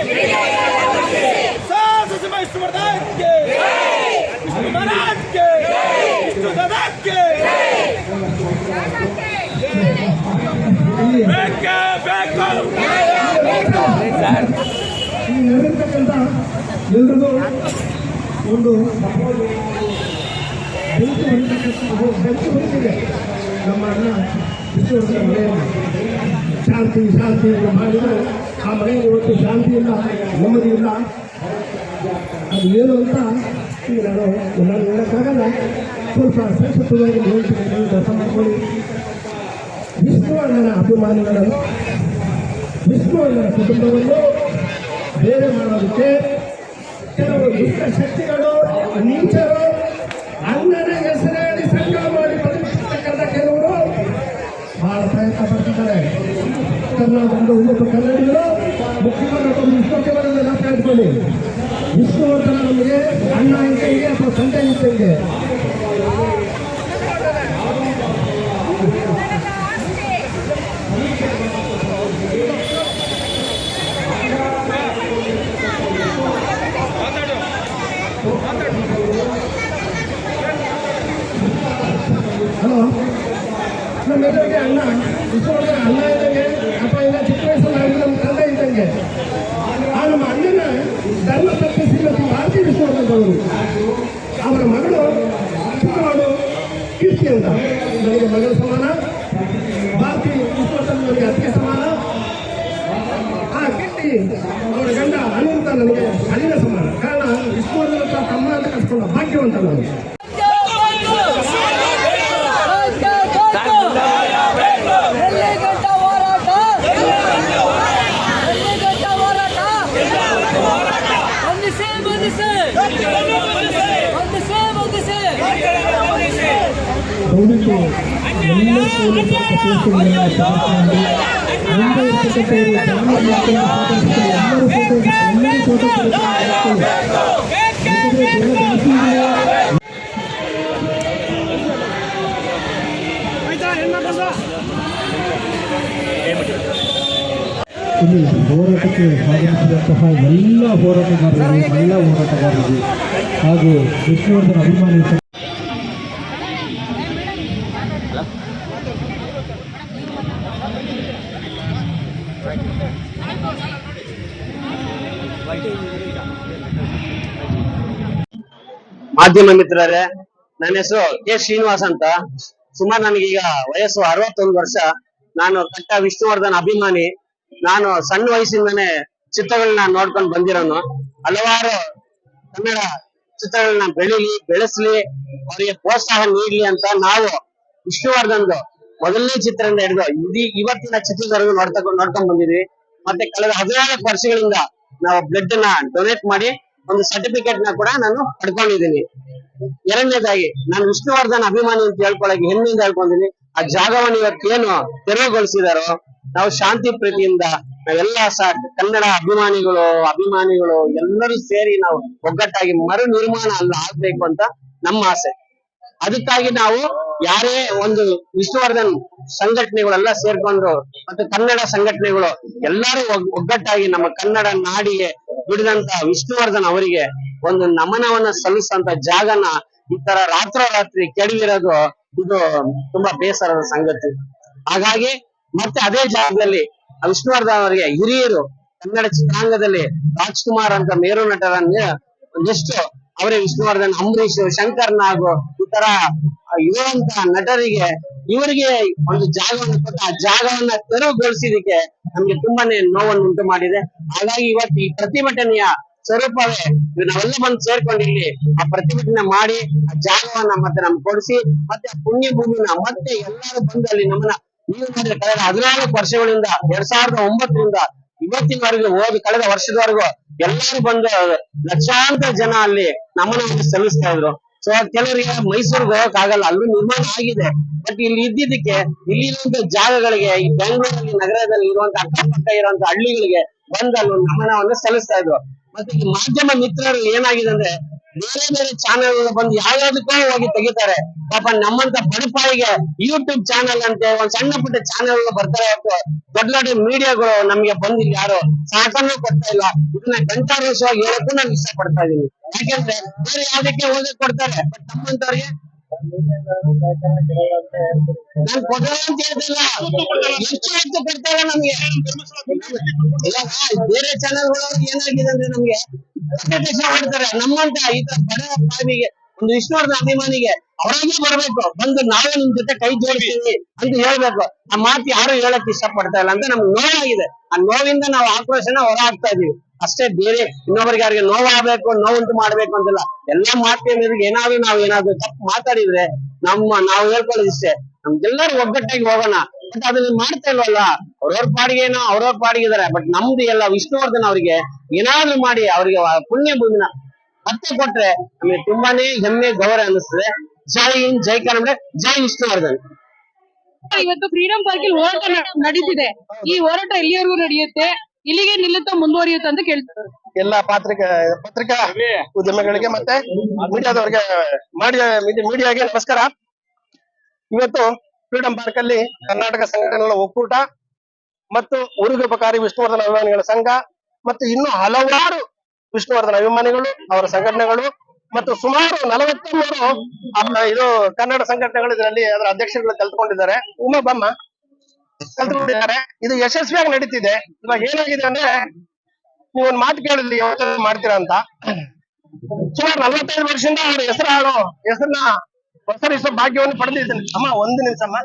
ಸಾಹಸ ವಿಷ್ಣುವರ್ಧನ್ಗೆ, ವಿಷ್ಣು ಮಹಾರಾಜ್ಗೆ, ವಿಷ್ಣು ದಾದಾಕ್ಕೆ ನಡೆದಿರ್ತಕ್ಕಂಥ ಎಲ್ರಿಗೂ ಒಂದು ಬೆಂಕಿ ಹೊಂದಿದೆ. ನಮ್ಮ ಅಣ್ಣ ವಿಶ್ವವರ್ಧನ ಮನೆಯಲ್ಲಿ ಶಾಂತಿ ಅಂತ ಮಾಡಿದರೆ ಆ ಮನೆಯಲ್ಲಿ ಇವತ್ತು ಶಾಂತಿ ಇಲ್ಲ, ನೆಮ್ಮದಿ ಇಲ್ಲ. ಅದು ಏನು ಅಂತ ಈಗ ನಾನು ಹೇಳೋಕ್ಕಾಗಲ್ಲ. ಸ್ವಲ್ಪ ಸಂಸ್ಕೃತವಾಗಿ ಹೇಳ್ತೀನಿ, ಕೆಲಸ ಮಾಡ್ಕೊಳ್ಳಿ. ವಿಷ್ಣುವರ್ಧನ ಅಭಿಮಾನಿಗಳನ್ನು, ವಿಷ್ಣುವರ್ಧನ ಕುಟುಂಬವನ್ನು ಬೇರೆ ಮಾಡೋದಕ್ಕೆ ಕೆಲವು ದುಷ್ಟ ಶಕ್ತಿಗಳು, ನೀಚರು, ಅಣ್ಣನ ಹೆಸರಲ್ಲಿ ಸಂಘ ಮಾಡಿ ಬದುಕಿರ್ತಕ್ಕಂಥ ಕೆಲವರು ಬಹಳ ಪ್ರಯತ್ನ ಪಡ್ತಿದ್ದಾರೆ. ಕರ್ನಾಟಕದ ಉನ್ನತ ಕನ್ನಡಿಗರು ಮುಖ್ಯಮಂತ್ರಿ ವಿಶ್ವಕ್ಕೆ ನಾಶ ಇಟ್ಕೊಳ್ಳಿ. ವಿಷ್ಣುವರ್ಧನ ನಮಗೆ ಅಣ್ಣ ಇದ್ದಂಗೆ ಅಥವಾ ತಂದೆ ಇದ್ದಂಗೆ. ಹಲೋ, ನಮ್ಮೆಲ್ಲರಿಗೆ ಅಣ್ಣ ವಿಶ್ವವರ್ಧನ ಅಣ್ಣ ಇದ್ದಂಗೆ ಅಥವಾ ಇಲ್ಲ ಚಿಕ್ಕ ವಯಸ್ಸಲ್ಲಿ ನಮ್ಮ ತಂದೆ ಇದ್ದಂಗೆ. ಆ ನಮ್ಮ ಅಣ್ಣನ ಧರ್ಮ ತತ್ವ ಶ್ರೀಮತಿ ಭಾರತಿ ವಿಶ್ವವರ್ಧನ್ ಅವರು, ಅವರ ಮಗಳು ಚಿಕ್ಕವಾಡು ಕೀರ್ತಿ ಅಂತ ನನಗೆ ಮಗಳ ಸಮಾನ, ಭಾರತಿ ವಿಶ್ವವರ್ಧನ್ ನನಗೆ ಅತ್ತಿಗೆ ಸಮಾನ. ಆ ಕೀರ್ತಿ ಅವರ ಗಂಡ ಅನಂತ ನನಗೆ ಅಳಿನ ಸಮಾನ. ಕಾರಣ ವಿಶ್ವವರ್ಧನ ತಮ್ಮ ಅಂತ ಕರ್ಸ್ಕೊಂಡ ಭಾಗ್ಯವಂತ ನಾನು. ದಯವಿಟ್ಟು ಎಲ್ಲ ಪೊಲೀಸ್ ಕೇಸುಗಳನ್ನು ತಪಾಸಣೆ ಇಲ್ಲಿ ಹೋರಾಟಕ್ಕೆ ಭಾಗವಹಿಸಿದಂಥ ಸಹ ಎಲ್ಲ ಹೋರಾಟಗಾರರಿಗೆ, ಮಹಿಳಾ ಹೋರಾಟಗಾರರಿಗೆ ಹಾಗೂ ವಿಷ್ಣುವರ್ಧನ್ ಅಭಿಮಾನಿ ಮಾಧ್ಯಮ ಮಿತ್ರರೇ, ನನ್ನ ಹೆಸರು ಕೆ ಶ್ರೀನಿವಾಸ್ ಅಂತ. ಸುಮಾರು ನನಗೀಗ ವಯಸ್ಸು 61 ವರ್ಷ. ನಾನು ಕಟ್ಟ ವಿಷ್ಣುವರ್ಧನ್ ಅಭಿಮಾನಿ. ನಾನು ಸಣ್ಣ ವಯಸ್ಸಿಂದನೇ ಚಿತ್ರಗಳನ್ನ ನೋಡ್ಕೊಂಡು ಬಂದಿರೋನು. ಹಲವಾರು ಕನ್ನಡ ಚಿತ್ರಗಳನ್ನ ಬೆಳೆಸ್ಲಿ, ಅವರಿಗೆ ಪ್ರೋತ್ಸಾಹ ನೀಡ್ಲಿ ಅಂತ ನಾವು ವಿಷ್ಣುವರ್ಧನ್ದು ಮೊದಲನೇ ಚಿತ್ರದಿಂದ ಹಿಡಿದು ಇವತ್ತಿನ ಚಿತ್ರದವರೆಗೂ ನೋಡ್ಕೊಂಡ್ ಬಂದಿದ್ವಿ. ಮತ್ತೆ ಕಳೆದ 14 ವರ್ಷಗಳಿಂದ ನಾವು ಬ್ಲಡ್ ನ ಡೊನೇಟ್ ಮಾಡಿ ಒಂದು ಸರ್ಟಿಫಿಕೇಟ್ ನ ಕೂಡ ನಾನು ಪಡ್ಕೊಂಡಿದ್ದೀನಿ. ಎರಡನೇದಾಗಿ ನಾನು ವಿಷ್ಣುವರ್ಧನ್ ಅಭಿಮಾನಿ ಅಂತ ಹೇಳ್ಕೊಳಕ್ಕೆ ಹೆಮ್ಮೆಯಿಂದ ಹೇಳ್ಕೊಂಡಿದ್ದೀನಿ. ಆ ಜಾಗವನ್ನು ಇವತ್ತೇನು ತೆರವುಗೊಳಿಸಿದಾರೋ, ನಾವು ಶಾಂತಿ ಪ್ರೀತಿಯಿಂದ ನಾವೆಲ್ಲ ಕನ್ನಡ ಅಭಿಮಾನಿಗಳು ಎಲ್ಲರೂ ಸೇರಿ ನಾವು ಒಗ್ಗಟ್ಟಾಗಿ ಮರು ನಿರ್ಮಾಣ ಆಗ್ಬೇಕು ಅಂತ ನಮ್ಮ ಆಸೆ. ಅದಕ್ಕಾಗಿ ನಾವು ಯಾರೇ ಒಂದು ವಿಷ್ಣುವರ್ಧನ್ ಸಂಘಟನೆಗಳೆಲ್ಲ ಸೇರ್ಕೊಂಡು ಮತ್ತೆ ಕನ್ನಡ ಸಂಘಟನೆಗಳು ಎಲ್ಲರೂ ಒಗ್ಗಟ್ಟಾಗಿ ನಮ್ಮ ಕನ್ನಡ ನಾಡಿಗೆ ದುಡಿದಂತ ವಿಷ್ಣುವರ್ಧನ್ ಅವರಿಗೆ ಒಂದು ನಮನವನ್ನ ಸಲ್ಲಿಸಂತ ಜಾಗನ ಈ ತರ ರಾತ್ರೋರಾತ್ರಿ ಕೆಡವಿರೋದು ಇದು ತುಂಬಾ ಬೇಸರದ ಸಂಗತಿ. ಹಾಗಾಗಿ ಮತ್ತೆ ಅದೇ ಜಾಗದಲ್ಲಿ ವಿಷ್ಣುವರ್ಧನ್ ಅವರಿಗೆ ಹಿರಿಯರು ಕನ್ನಡ ಚಿತ್ರಾಂಗದಲ್ಲಿ ರಾಜ್ಕುಮಾರ್ ಅಂತ ಮೇರು ನಟರನ್ನ ಎಷ್ಟು ಅವರೇ ವಿಷ್ಣುವರ್ಧನ್, ಅಂಬರೀಷ್, ಶಂಕರ್ ನಾಗ್ ಈ ತರ ಇರುವಂತ ನಟರಿಗೆ ಇವರಿಗೆ ಒಂದು ಜಾಗವನ್ನು ಕೊಟ್ಟು ಆ ಜಾಗವನ್ನ ತೆರವುಗೊಳಿಸಿದಕ್ಕೆ ನಮ್ಗೆ ತುಂಬಾನೇ ನೋವನ್ನು ಉಂಟು ಮಾಡಿದೆ. ಹಾಗಾಗಿ ಇವತ್ತು ಈ ಪ್ರತಿಭಟನೆಯ ಸ್ವರೂಪವೇ ನಾವೆಲ್ಲ ಬಂದು ಸೇರ್ಕೊಂಡು ಇಲ್ಲಿ ಆ ಪ್ರತಿಭಟನೆ ಮಾಡಿ ಆ ಜಾಗವನ್ನ ಮತ್ತೆ ನಮ್ಗೆ ಕೊಡಿಸಿ ಮತ್ತೆ ಆ ಪುಣ್ಯ ಭೂಮಿನ ಮತ್ತೆ ಎಲ್ಲರೂ ಬಂದು ಅಲ್ಲಿ ನಮ್ಮನ್ನ ನೀವು ಮಾಡಿದ್ರೆ ಕಳೆದ 14 ವರ್ಷಗಳಿಂದ 2009ರಿಂದ ಇವತ್ತಿನವರೆಗೂ ಕಳೆದ ವರ್ಷದವರೆಗೂ ಎಲ್ಲರೂ ಬಂದು ಲಕ್ಷಾಂತರ ಜನ ಅಲ್ಲಿ ನಮನವನ್ನು ಸಲ್ಲಿಸ್ತಾ ಇದ್ರು. ಸೊ ಕೆಲವರಿಗೆ ಮೈಸೂರಿಗೆ ಹೋಗಕ್ ಆಗಲ್ಲ, ಅಲ್ಲೂ ನಿರ್ಮಾಣ ಆಗಿದೆ. ಬಟ್ ಇಲ್ಲಿ ಇದ್ದಿದ್ದಕ್ಕೆ ಇಲ್ಲಿರುವಂತ ಜಾಗಗಳಿಗೆ, ಈ ಬೆಂಗಳೂರಲ್ಲಿ ನಗರದಲ್ಲಿ ಇರುವಂತ ಅಕ್ಕಪಕ್ಕ ಇರುವಂತ ಹಳ್ಳಿಗಳಿಗೆ ಬಂದು ಅಲ್ಲಿ ನಮನವನ್ನು ಸಲ್ಲಿಸ್ತಾ ಇದ್ರು. ಮತ್ತೆ ಈ ಮಾಧ್ಯಮ ಮಿತ್ರರು ಏನಾಗಿದೆ ಅಂದ್ರೆ ಬೇರೆ ಚಾನೆಲ್ ಬಂದು ಯಾವ್ಯಾವ್ದಕ್ಕೂ ಹೋಗಿ ತೆಗಿತಾರೆ. ಪಾಪ ನಮ್ಮಂತ ಬಡಪಾಯಿಗೆ ಯೂಟ್ಯೂಬ್ ಚಾನೆಲ್ ಅಂತೆ ಒಂದ್ ಸಣ್ಣ ಪುಟ್ಟ ಚಾನೆಲ್ ಬರ್ತಾರೆ. ದೊಡ್ಡ ದೊಡ್ಡ ಮೀಡಿಯಾಗಳು ನಮ್ಗೆ ಬಂದಿಲ್ಲ, ಯಾರು ಸಾಕನ್ನು ಕೊಡ್ತಾ ಇಲ್ಲ. ಇದನ್ನ ಗಂಟಾರೋಷವಾಗಿ ಹೇಳಕ್ಕೂ ನಾನು ಇಷ್ಟ ಪಡ್ತಾ ಇದೀನಿ. ಯಾಕೆಂದ್ರೆ ಬೇರೆ ಯಾವ್ದಕ್ಕೆ ಹೋಗಕ್ ಕೊಡ್ತಾರೆ, ಬಟ್ ನಮ್ಮಂತವ್ರಿಗೆ ನಾನು ಕೊಡಲ್ಲ ಅಂತ ಹೇಳ್ತಿಲ್ಲ, ಎಷ್ಟು ಹೊತ್ತು ಕೊಡ್ತಾರೆ ನಮ್ಗೆ. ಬೇರೆ ಚಾನೆಲ್ಗಳು ಏನಾಗಿದೆ ಅಂದ್ರೆ ನಮ್ಗೆ ಮಾಡ್ತಾರೆ. ನಮ್ಮಂತ ಈ ತರ ಬಡ ಪಾವಿಗೆ ಒಂದು ವಿಷ್ಣುವರ್ಧನ್ ಅಭಿಮಾನಿಗೆ ಅವರಾಗೆ ಬರ್ಬೇಕು, ಬಂದು ನಾವೇ ನಿಮ್ ಜೊತೆ ಕೈ ಜೋಡಿಸ್ತೀವಿ ಅಂತ ಹೇಳ್ಬೇಕು. ಆ ಮಾತು ಯಾರು ಹೇಳಕ್ ಇಷ್ಟ ಪಡ್ತಾ ಇಲ್ಲ ಅಂತ ನಮ್ಗೆ ನೋವಾಗಿದೆ. ಆ ನೋವಿಂದ ನಾವು ಆಕ್ರೋಶನ ಹೊರ ಹಾಕ್ತಾ ಇದೀವಿ ಅಷ್ಟೇ. ಬೇರೆ ಇನ್ನೊಬ್ಬರಿಗೆ ಯಾರಿಗೆ ನೋವಾಗಬೇಕು, ನೋವುಂಟು ಮಾಡ್ಬೇಕು ಅಂತಿಲ್ಲ. ಎಲ್ಲಾ ಮಾಧ್ಯಮ ಏನಾದ್ರು ತಪ್ಪು ಮಾತಾಡಿದ್ರೆ ನಾವು ಹೇಳ್ಕೊಳ್ಳೋದು ಇಷ್ಟೇ, ನಮ್ಗೆಲ್ಲರೂ ಒಗ್ಗಟ್ಟಾಗಿ ಹೋಗೋಣ. ಬಟ್ ಅದನ್ನ ಮಾಡ್ತಾ ಇಲ್ವಲ್ಲ, ಅವ್ರವ್ರ ಪಾಡಿಗೇನೋ ಅವ್ರವ್ರ ಪಾಡಿಗಿದ್ದಾರೆ. ಬಟ್ ನಮ್ದು ಎಲ್ಲ ವಿಷ್ಣುವರ್ಧನ್ ಅವರಿಗೆ ಏನಾದ್ರು ಮಾಡಿ ಅವರಿಗೆ ಪುಣ್ಯ ಭೂಮಿನ ಮತ್ತೆ ಕೊಟ್ರೆ ನಮಗೆ ತುಂಬಾನೇ ಹೆಮ್ಮೆ, ಗೌರವ ಅನ್ನಿಸ್ತದೆ. ಜೈ ಹಿಂದ್, ಜೈ ಕನ್ನಡ, ಜೈ ವಿಷ್ಣುವರ್ಧನ್. ಇವತ್ತು ಫ್ರೀಡಂ ಪಾರ್ಕ್ ಅಲ್ಲಿ ಹೋರಾಟ ನಡೀತಿದೆ. ಈ ಹೋರಾಟ ಎಲ್ಲಿವರೆಗೂ ನಡೆಯುತ್ತೆ, ಇಲ್ಲಿಗೆ ನಿಲ್ಲುತ್ತಾ ಮುಂದುವರಿಯುತ್ತೆ ಅಂತ ಕೇಳ್ತಾರೆ. ಎಲ್ಲ ಪತ್ರಿಕಾ ಉದ್ಯಮಿಗಳಿಗೆ ಮತ್ತೆ ಮೀಡಿಯಾಗೆ ನಮಸ್ಕಾರ. ಇವತ್ತು ಫ್ರೀಡಂ ಪಾರ್ಕ್ ಅಲ್ಲಿ ಕರ್ನಾಟಕ ಸಂಘಟನೆಗಳ ಒಕ್ಕೂಟ ಮತ್ತು ಉರುಗುಪಕಾರಿ ವಿಷ್ಣುವರ್ಧನ್ ಅಭಿಮಾನಿಗಳ ಸಂಘ ಮತ್ತು ಇನ್ನೂ ಹಲವಾರು ವಿಷ್ಣುವರ್ಧನ್ ಅಭಿಮಾನಿಗಳು, ಅವರ ಸಂಘಟನೆಗಳು ಮತ್ತು ಸುಮಾರು 43 ಇದು ಕನ್ನಡ ಸಂಘಟನೆಗಳು ಇದರಲ್ಲಿ ಅದರ ಅಧ್ಯಕ್ಷರುಗಳು ಕಲ್ತ್ಕೊಂಡಿದ್ದಾರೆ, ಕಲ್ತ್ಕೊಂಡಿದ್ದಾರೆ. ಇದು ಯಶಸ್ವಿಯಾಗಿ ನಡೀತಿದೆ. ಇವಾಗ ಏನಾಗಿದೆ ಅಂದ್ರೆ, ನೀವು ಒಂದು ಮಾತು ಕೇಳಿದ್ರಿ ಯಾವತ್ತ ಮಾಡ್ತೀರಾ ಅಂತ. ಸುಮಾರು 45 ವರ್ಷದಿಂದ ಅವ್ರ ಹೆಸರನ್ನ ಪ್ರಸರಿಸೋ ಭಾಗ್ಯವನ್ನು ಪಡೆದಿದ್ದೀನಿ. ಅಮ್ಮ ಒಂದು ನಿಮಿಷಮ್ಮ,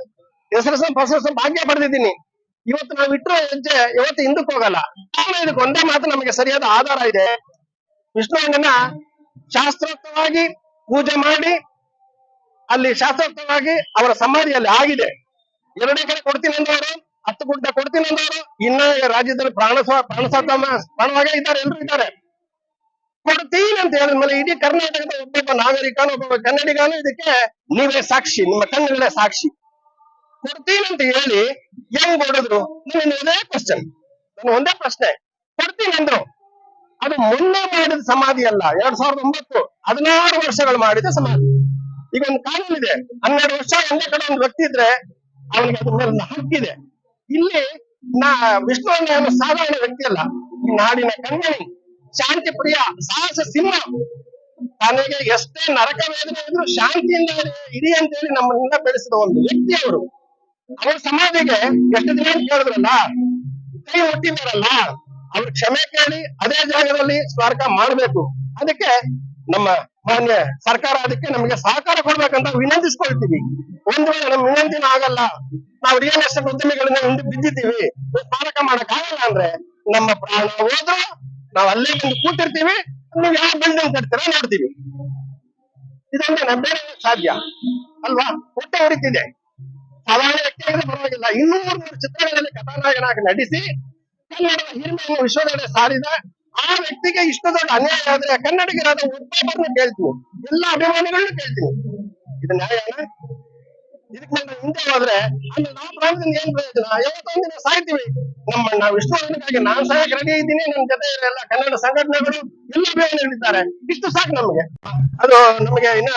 ಪ್ರಸರಿಸೋ ಭಾಗ್ಯ ಪಡೆದಿದ್ದೀನಿ. ಇವತ್ತು ನಾವು ಇಟ್ಟರು ಹೆಜ್ಜೆ ಇವತ್ತು ಹಿಂದಕ್ಕೆ ಹೋಗಲ್ಲ. ಇದಕ್ಕೆ ಒಂದೇ ಮಾತು ನಮಗೆ ಸರಿಯಾದ ಆಧಾರ ಇದೆ. ವಿಷ್ಣುವರ್ಧನ ಶಾಸ್ತ್ರೋಕ್ತವಾಗಿ ಪೂಜೆ ಮಾಡಿ ಅಲ್ಲಿ ಶಾಸ್ತ್ರೋಕ್ತವಾಗಿ ಅವರ ಸಮಾಧಿಯಲ್ಲಿ ಆಗಿದೆ. 2 ಎಕರೆ ಕೊಡ್ತೀನಿ ಅಂದವರು, 10 ಗುಡ್ಡ ಕೊಡ್ತೀನಿ ಅಂದವರು ಇನ್ನ ರಾಜ್ಯದಲ್ಲಿ ಪ್ರಾಣವಾಗೇ ಇದ್ದಾರೆ, ಎಲ್ಲರೂ ಇದ್ದಾರೆ. ಕೊಡ್ತೀನಿ ಅಂತ ಹೇಳಿದ್ಮೇಲೆ ಇಡೀ ಕರ್ನಾಟಕದ ಒಬ್ಬೊಬ್ಬ ನಾಗರಿಕನು, ಒಬ್ಬೊಬ್ಬ ಕನ್ನಡಿಗನು ಇದಕ್ಕೆ ನೀವೇ ಸಾಕ್ಷಿ, ನಿಮ್ಮ ಕಣ್ಣುಗಳೇ ಸಾಕ್ಷಿ. ಕೊಡ್ತೀನಿ ಅಂತ ಹೇಳಿ ಹೆಂಗ್ ಹೊಡೆದ್ರು? ಇದೇ ಕ್ವಶನ್, ನಾನು ಒಂದೇ ಪ್ರಶ್ನೆ. ಕೊಡ್ತೀನಿ ಅಂದ್ರು, ಅದು ಮೊನ್ನೆ ಮಾಡಿದ ಸಮಾಧಿ ಅಲ್ಲ. 2009 16 ವರ್ಷಗಳು ಮಾಡಿದ ಸಮಾಧಿ. ಈಗ ಒಂದು ಕಾನೂನು ಇದೆ, 12 ವರ್ಷ ಒಂದೇ ಕಡೆ ಒಂದು ವ್ಯಕ್ತಿ ಇದ್ರೆ ಅವನಿಗೆ ಅದ್ರ ಮೇಲೆ ಹಕ್ಕಿದೆ. ಇಲ್ಲಿ ವಿಷ್ಣುವರ್ಧನ್ ಸಾಧಾರಣ ವ್ಯಕ್ತಿ ಅಲ್ಲ, ಈ ನಾಡಿನ ಕಣ್ಮಣಿ, ಶಾಂತಿ ಪ್ರಿಯ, ಸಾಹಸ ಸಿಂಹ. ತನಗೆ ಎಷ್ಟೇ ನರಕ ವೇದನೆ ಇದ್ರು ಶಾಂತಿಯಿಂದ ಇರಿ ಅಂತೇಳಿ ನಮ್ಮನ್ನೆಲ್ಲ ಬೆಳೆಸಿದ ಒಂದು ವ್ಯಕ್ತಿ ಅವರು. ಅವ್ರ ಸಮಾಧಿಗೆ ಎಷ್ಟು ದಿನ ಕೇಳಿದ್ರಲ್ಲ, ಕೈ ಮುಟ್ಟಿದಾರಲ್ಲ, ಅವ್ರ ಕ್ಷಮೆ ಕೇಳಿ ಅದೇ ಜಾಗದಲ್ಲಿ ಸ್ಮಾರಕ ಮಾಡಬೇಕು. ಅದಕ್ಕೆ ನಮ್ಮ ಮಾನ್ಯ ಸರ್ಕಾರ ಅದಕ್ಕೆ ನಮಗೆ ಸಹಕಾರ ಕೊಡ್ಬೇಕಂತ ವಿನಂತಿಸ್ಕೊಳ್ತೀವಿ. ಒಂದು ವೇಳೆ ನಮ್ಮ ವಿನಂತಿನ ಆಗಲ್ಲ, ನಾವು ರಿಯಲ್ ಎಸ್ಟೇಟ್ ಉದ್ಯಮಿಗಳನ್ನ ಹಿಂದೆ ಬಿದ್ದಿದ್ದೀವಿ, ಸ್ಮಾರಕ ಮಾಡಕ್ ಆಗಲ್ಲ ಅಂದ್ರೆ ನಮ್ಮ ಪ್ರಾಣ ಹೋದ್ರು ನಾವು ಅಲ್ಲೇ ಬಂದು ಕೂತಿರ್ತೀವಿ. ನೀವು ಯಾವ ಬಿಲ್ಡಿಂಗ್ ಕಟ್ತೀರ ನೋಡ್ತೀವಿ. ಇದೊಂದು ಬೇರೆ ಸಾಧ್ಯ ಅಲ್ವಾ? ಹೊಟ್ಟೆ ಹೊಡಿತಿದೆ. ಸಾಧಾರಣ ವ್ಯಕ್ತಿಯಾದ್ರೆ ಪರವಾಗಿಲ್ಲ, 200 ಚಿತ್ರಗಳಲ್ಲಿ ಕಥಾನಾಯಕನಾಗಿ ನಟಿಸಿ ಕನ್ನಡದ ಹಿರಿಮೆಯನ್ನು ವಿಶ್ವದೆಡೆ ಸಾರಿದ ಆ ವ್ಯಕ್ತಿಗೆ ಇಷ್ಟು ದೊಡ್ಡ ಅನ್ಯಾಯ ಆದ್ರೆ ಕನ್ನಡಿಗರಾದ ಒಬ್ಬೊಬ್ಬರನ್ನ ಕೇಳ್ತೀವಿ, ಎಲ್ಲ ಅಭಿಮಾನಿಗಳನ್ನ ಕೇಳ್ತೀವಿ. ಇದು ನ್ಯಾಯನ? ಇದಕ್ಕೆ ನಾವು ಹಿಂದೆ ಹೋದ್ರೆ ಅಲ್ಲಿ ನಾವು ಪ್ರಾಣದಿಂದ ಏನ್ ಪ್ರಯೋಜನ? ಯಾವತ್ತೊಂದಿನ ಸಾಯ್ತೀವಿ. ನಾವು ವಿಷ್ಣುವರ್ಧನ್ಗಾಗಿ ನಾನು ಸಾಯಕ್ ರೆಡಿ ಇದ್ದೀನಿ, ನನ್ನ ಜೊತೆ ಎಲ್ಲ ಕನ್ನಡ ಸಂಘಟನೆಗಳು ಎಲ್ಲ ಅಭಿಮಾನಿಗಳಿದ್ದಾರೆ. ಇಷ್ಟು ಸಾಕು ನಮಗೆ. ಅದು ನಮಗೆ ಇನ್ನ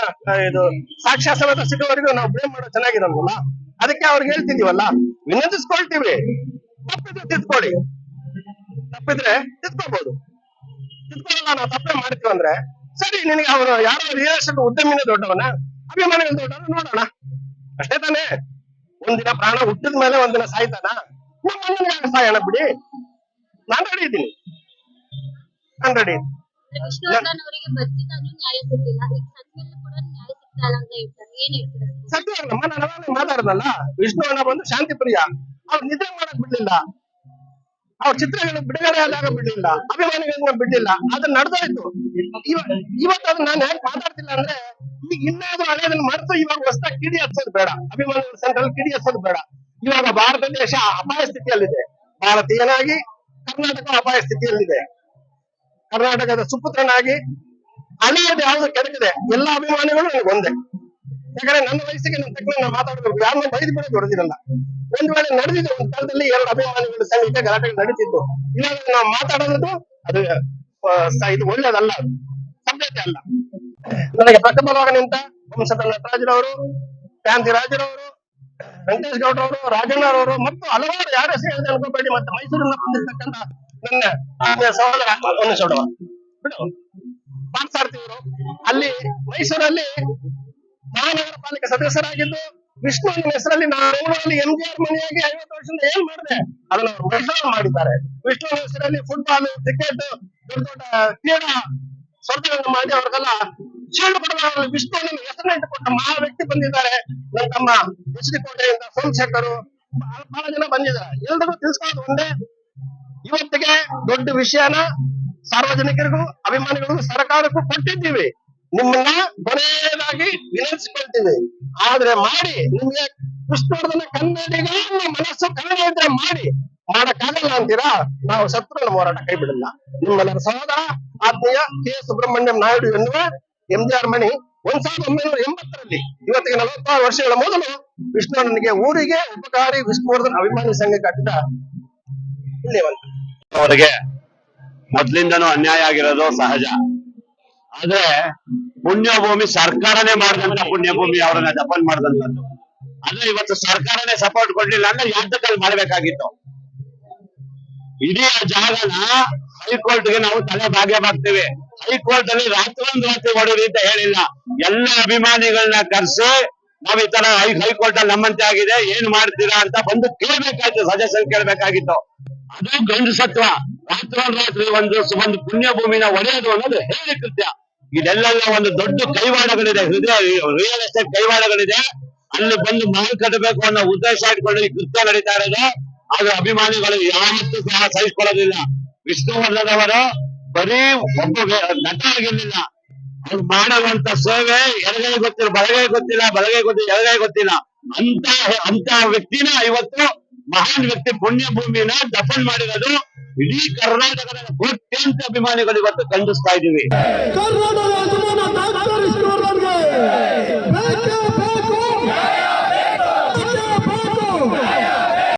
ಇದು ಸಾಕ್ಷ್ಯ ಸಮೇತ ಸಿಗೋವರೆಗೂ ನಾವು ಬ್ಲೇಮ್ ಮಾಡೋ ಚೆನ್ನಾಗಿರಲ್ವಲ್ಲ. ಅದಕ್ಕೆ ಅವ್ರಿಗೆ ಹೇಳ್ತಿದೀವಲ್ಲ, ವಿನಂತಿಸ್ಕೊಳ್ತೀವಿ. ತಪ್ಪಿದ್ರೆ ತಿದ್ಕೊಳ್ಳಿ, ತಪ್ಪಿದ್ರೆ ತಿದ್ಕೋಬಹುದು. ತಿದ್ಕೊಳ್ಳಲ್ಲ, ನಾವು ತಪ್ಪೇ ಮಾಡ್ತೀವಿ ಅಂದ್ರೆ ಸರಿ, ನಿನಗೆ ಅವನು ಯಾರೋ ರಿಯಲ್ ಎಸ್ಟೇಟ್ ಉದ್ಯಮಿನ ದೊಡ್ಡವನ, ಅಭಿಮಾನಿಗಳು ದೊಡ್ಡವನ, ನೋಡೋಣ ಅಷ್ಟೇ ತಾನೇ. ಒಂದಿನ ಪ್ರಾಣ ಹುಟ್ಟಿದ ಮೇಲೆ ಒಂದಿನ ಸಾಯ್ತಾನ? ನಮ್ಮ ಸಾಯೋಣ ಬಿಡಿ, ನಾನ್ ರೆಡಿ ಇದ್ದೀನಿ, ನಾನ್ ರೆಡಿ. ವಿಷ್ಣುವರ್ಧನ್ ಅವರಿಗೆ ಬದುಕಿದಾಗ್ಲೂ ನ್ಯಾಯ ಸಿಕ್ಕಿಲ್ಲ, ಈಗ ಸತ್ಮೇಲೆ ಕೂಡ ನ್ಯಾಯ ಸಿಗ್ತಾ ಇಲ್ಲ ಅಂತ ಹೇಳ್ತಾರೆ, ಏನ್ ಹೇಳ್ತಾರೆ? ಸತ್ಯವಾಗ್ಲಮ್ಮ, ನಾನು ಮಾತಾಡದಲ್ಲ, ವಿಷ್ಣುವನ್ನ ಬಂದು ಶಾಂತಿ ಪ್ರಿಯ, ಅವ್ರು ನಿದ್ರೆ ಮಾಡಕ್ ಬಿಡ್ಲಿಲ್ಲ, ಅವ್ರ ಚಿತ್ರಗಳು ಬಿಡುಗಡೆ ಆದಾಗ ಬಿಡ್ಲಿಲ್ಲ, ಅಭಿಮಾನಿಗಳನ್ನ ಬಿಡ್ಲಿಲ್ಲ. ಅದನ್ನ ನಡೆದೋಯ್ತು. ಇವತ್ತು ಅದನ್ನ ನಾನು ಯಾಕೆ ಮಾತಾಡ್ತಿಲ್ಲ ಅಂದ್ರೆ, ಈಗ ಇನ್ನಾದ್ರೂ ಹಳೆಯದನ್ನ ಮರೆತು ಇವಾಗ ಹೊಸದಾಗಿ ಕಿಡಿ ಹಚ್ಚೋದು ಬೇಡ, ಅಭಿಮಾನಿಗಳ ಸಂಘದಲ್ಲಿ ಕಿಡಿ ಹಚ್ಚೋದು ಬೇಡ. ಇವಾಗ ಭಾರತ ದೇಶ ಅಪಾಯ ಸ್ಥಿತಿಯಲ್ಲಿದೆ, ಭಾರತೀಯನಾಗಿ ಕರ್ನಾಟಕ ಅಪಾಯ ಸ್ಥಿತಿಯಲ್ಲಿದೆ. ಕರ್ನಾಟಕದ ಸುಪುತ್ರನಾಗಿ ಹಳೆಯದು ಯಾವ್ದು ಕೆಡಕಿದೆ, ಎಲ್ಲ ಅಭಿಮಾನಿಗಳು ನನಗೆ ಒಂದೇ. ಯಾಕಂದ್ರೆ ನನ್ನ ವಯಸ್ಸಿಗೆ ನನ್ನ ತಕ್ಕ ನಾನು ಮಾತಾಡಬೇಕು, ಯಾರನ್ನ ಬೈದು ಬಿಡೋದು ಹೊಡೆದಿರಲ್ಲ. ಒಂದ್ ವೇಳೆ ನಡೆದಿದ್ದು ಒಂದು ಕಾಲದಲ್ಲಿ 2 ಅಭಿಮಾನಿಗಳ ಸಂಘಕ್ಕೆ ಗಲಾಟೆ ನಡೀತಿದ್ದು. ಇವಾಗ ನಾವು ಮಾತಾಡೋದು ಅದು ಇದು ಒಳ್ಳೇದಲ್ಲ, ಸಭ್ಯತೆ ಅಲ್ಲ. ನನಗೆ ಪ್ರತಿಫಲವಾಗ ನಿಂತ ವಂಶದ ನಟರಾಜರವರು, ಕ್ರಾಂತಿರಾಜರವರು, ವೆಂಕಟೇಶ್ ಗೌಡ್ರವರು, ರಾಜಣ್ಣರವರು ಮತ್ತು ಹಲವಾರು ಯಾರ ಹೆಸರು ಹೇಳಿದೆ ಅನ್ಕೋಬೇಡಿ. ಮತ್ತೆ ಮೈಸೂರಿನ ಬಂದಿರ್ತಕ್ಕಂಥ ನನ್ನ ಆತ್ಮೀಯ ಸಹೋದರ ಬಿಡು ಪಾರ್ಥಸಾರಥಿಯವರು ಅಲ್ಲಿ ಮೈಸೂರಲ್ಲಿ ಮಹಾನಗರ ಪಾಲಿಕೆ ಸದಸ್ಯರಾಗಿದ್ದು, ವಿಷ್ಣುವಿನ ಹೆಸರಲ್ಲಿ ನಾನು MGR ಮನೆಯಾಗಿ 50 ವರ್ಷದಿಂದ ಏನ್ ಮಾಡಿದೆ ಅದನ್ನ ಅವರು ಮೈಸೂರು ಮಾಡಿದ್ದಾರೆ. ವಿಷ್ಣುವಿನ ಹೆಸರಲ್ಲಿ ಫುಟ್ಬಾಲ್, ಕ್ರಿಕೆಟ್, ದೊಡ್ಡ ದೊಡ್ಡ ಕ್ರೀಡಾ ಸ್ಪರ್ಧೆಗಳನ್ನು ಮಾಡಿ ಅವ್ರಿಗೆಲ್ಲ ಶೀಲ್ಡ್ ಕೊಡುವ ವಿಷ್ಣುವಿನ ಹೆಸರನ್ನ ಇಟ್ಟುಕೊಂಡ ಮಹಾ ವ್ಯಕ್ತಿ ಬಂದಿದ್ದಾರೆ. ನನ್ನ ತಮ್ಮ HD ಕೋಟೆಯಿಂದ ಸೋಮಶೇಖರು ಬಹಳ ಜನ ಬಂದಿದ್ದಾರೆ. ಎಲ್ರಿಗೂ ತಿಳಿಸ್ಕೊಳ್ಳೋದು ಒಂದೇ, ಇವತ್ತಿಗೆ ದೊಡ್ಡ ವಿಷಯನ ಸಾರ್ವಜನಿಕರಿಗೂ ಅಭಿಮಾನಿಗಳಿಗೂ ಸರ್ಕಾರಕ್ಕೂ ಕೊಟ್ಟಿದ್ದೀವಿ. ನಿಮ್ಮನ್ನ ಕೊನೆಯದಾಗಿ ವಿನಂತಿಸಿಕೊಳ್ತೀವಿ. ಆದ್ರೆ ಮಾಡಿ, ನಿಮ್ಗೆ ವಿಷ್ಣುವರ್ಧನ ಕನ್ನಡಿಗ ಮನಸ್ಸು ಕನ್ನಡ ಇದ್ರೆ ಮಾಡಿ, ಮಾಡಕ್ಕಾಗಲ್ಲ ಅಂತೀರಾ, ನಾವು ಶತ್ರುಗಳ ಹೋರಾಟ ಕೈ ಬಿಡಲ್ಲ. ನಿಮ್ಮೆಲ್ಲರ ಸಹೋದರ ಆತ್ಮೀಯ K. ಸುಬ್ರಹ್ಮಣ್ಯಂ ನಾಯ್ಡು ಎನ್ನುವ MGR ಮಣಿ 1980ರಲ್ಲಿ ಇವತ್ತಿಗೆ 46 ವರ್ಷಗಳ ಮೊದಲು ವಿಷ್ಣುವರ್ಧನಿಗೆ ಊರಿಗೆ ಉಪಕಾರಿ ವಿಷ್ಣುವರ್ಧನ್ ಅಭಿಮಾನಿ ಸಂಘ ಕಟ್ಟಿದ ಪುಣ್ಯವಂತ. ಅವರಿಗೆ ಮೊದ್ಲಿಂದನೂ ಅನ್ಯಾಯ ಆಗಿರೋದು ಸಹಜ. ಆದ್ರೆ ಪುಣ್ಯಭೂಮಿ ಸರ್ಕಾರನೇ ಮಾಡಿದಂತ ಪುಣ್ಯಭೂಮಿ ಅವರನ್ನ ದಫನ್ ಮಾಡಿದಂತದ್ದು. ಆದ್ರೆ ಇವತ್ತು ಸರ್ಕಾರನೇ ಸಪೋರ್ಟ್ ಕೊಡ್ಲಿಲ್ಲ ಅಂದ್ರೆ ಯಾತಕಲ್ಲಿ ಮಾಡ್ಬೇಕಾಗಿತ್ತು. ಇಡೀ ಜಾಗನ ಹೈಕೋರ್ಟ್ಗೆ ನಾವು ತಲೆ ಭಾಗ್ಯ ಮಾಡ್ತೀವಿ. ಹೈಕೋರ್ಟ್ ಅಲ್ಲಿ ರಾತ್ರಿ ಹೊಡೋರಿ ಅಂತ ಹೇಳಿಲ್ಲ, ಎಲ್ಲ ಅಭಿಮಾನಿಗಳನ್ನ ಕರೆಸಿ ನಾವ್ ಈ ತರ ಹೈಕೋರ್ಟ್ ಅಲ್ಲಿ ನಮ್ಮಂತೆ ಆಗಿದೆ, ಏನ್ ಮಾಡ್ತೀರಾ ಅಂತ ಬಂದು ಕೇಳ್ಬೇಕಾಯ್ತು, ಸಜೆಷನ್ ಕೇಳ್ಬೇಕಾಗಿತ್ತು. ಅದು ಗಂಡು ಸತ್ವ. ರಾತ್ರಿ ಒಂದು ಪುಣ್ಯ ಭೂಮಿನ ಒಡೆಯೋದು ಅನ್ನೋದು ಹೇಳಿ ಕೃತ್ಯ. ಇದೆಲ್ಲ ಒಂದು ದೊಡ್ಡ ಕೈವಾಡಗಳಿದೆ, ರಿಯಲ್ ಎಸ್ಟೇಟ್ ಕೈವಾಡಗಳಿದೆ. ಅಲ್ಲಿ ಬಂದು ಮನೆ ಕಟ್ಟಬೇಕು ಅನ್ನೋ ಉದ್ದೇಶ ಇಟ್ಕೊಂಡು ಈ ಕೃತ್ಯ ನಡೀತಾ ಇರೋದು. ಆದ್ರೆ ಅಭಿಮಾನಿಗಳು ಯಾವತ್ತೂ ಸಹ ಸಹಿಸ್ಕೊಳ್ಳೋದಿಲ್ಲ. ವಿಷ್ಣುವರ್ಧನ್ ಅವರು ಬರೀ ಒಬ್ಬ ನಟ ಆಗಿರ್ಲಿಲ್ಲ, ಅವ್ರು ಮಾಡುವಂತ ಸೇವೆ ಎಡಗೈ ಗೊತ್ತಿಲ್ಲ, ಬಲಗೈ ಗೊತ್ತಿಲ್ಲ, ಬಲಗೈ ಗೊತ್ತಿಲ್ಲ, ಎಡಗೈ ಗೊತ್ತಿಲ್ಲ. ಅಂತ ವ್ಯಕ್ತಿನ ಇವತ್ತು ಮಹಾನ್ ವ್ಯಕ್ತಿ ಪುಣ್ಯ ಭೂಮಿನ ದಫನ್ ಮಾಡಿರೋದು ಇಡೀ ಕರ್ನಾಟಕದ ಕೋಟ್ಯಾಂತರ ಅಭಿಮಾನಿಗಳು ಇವತ್ತು ಖಂಡಿಸ್ತಾ ಇದೀವಿ. ಕರ್ನಾಟಕದ ಅಭಿಮಾನ ಡಾಕ್ಟರ್ ವಿಷ್ಣುವರ್ಧನ್ಗೆ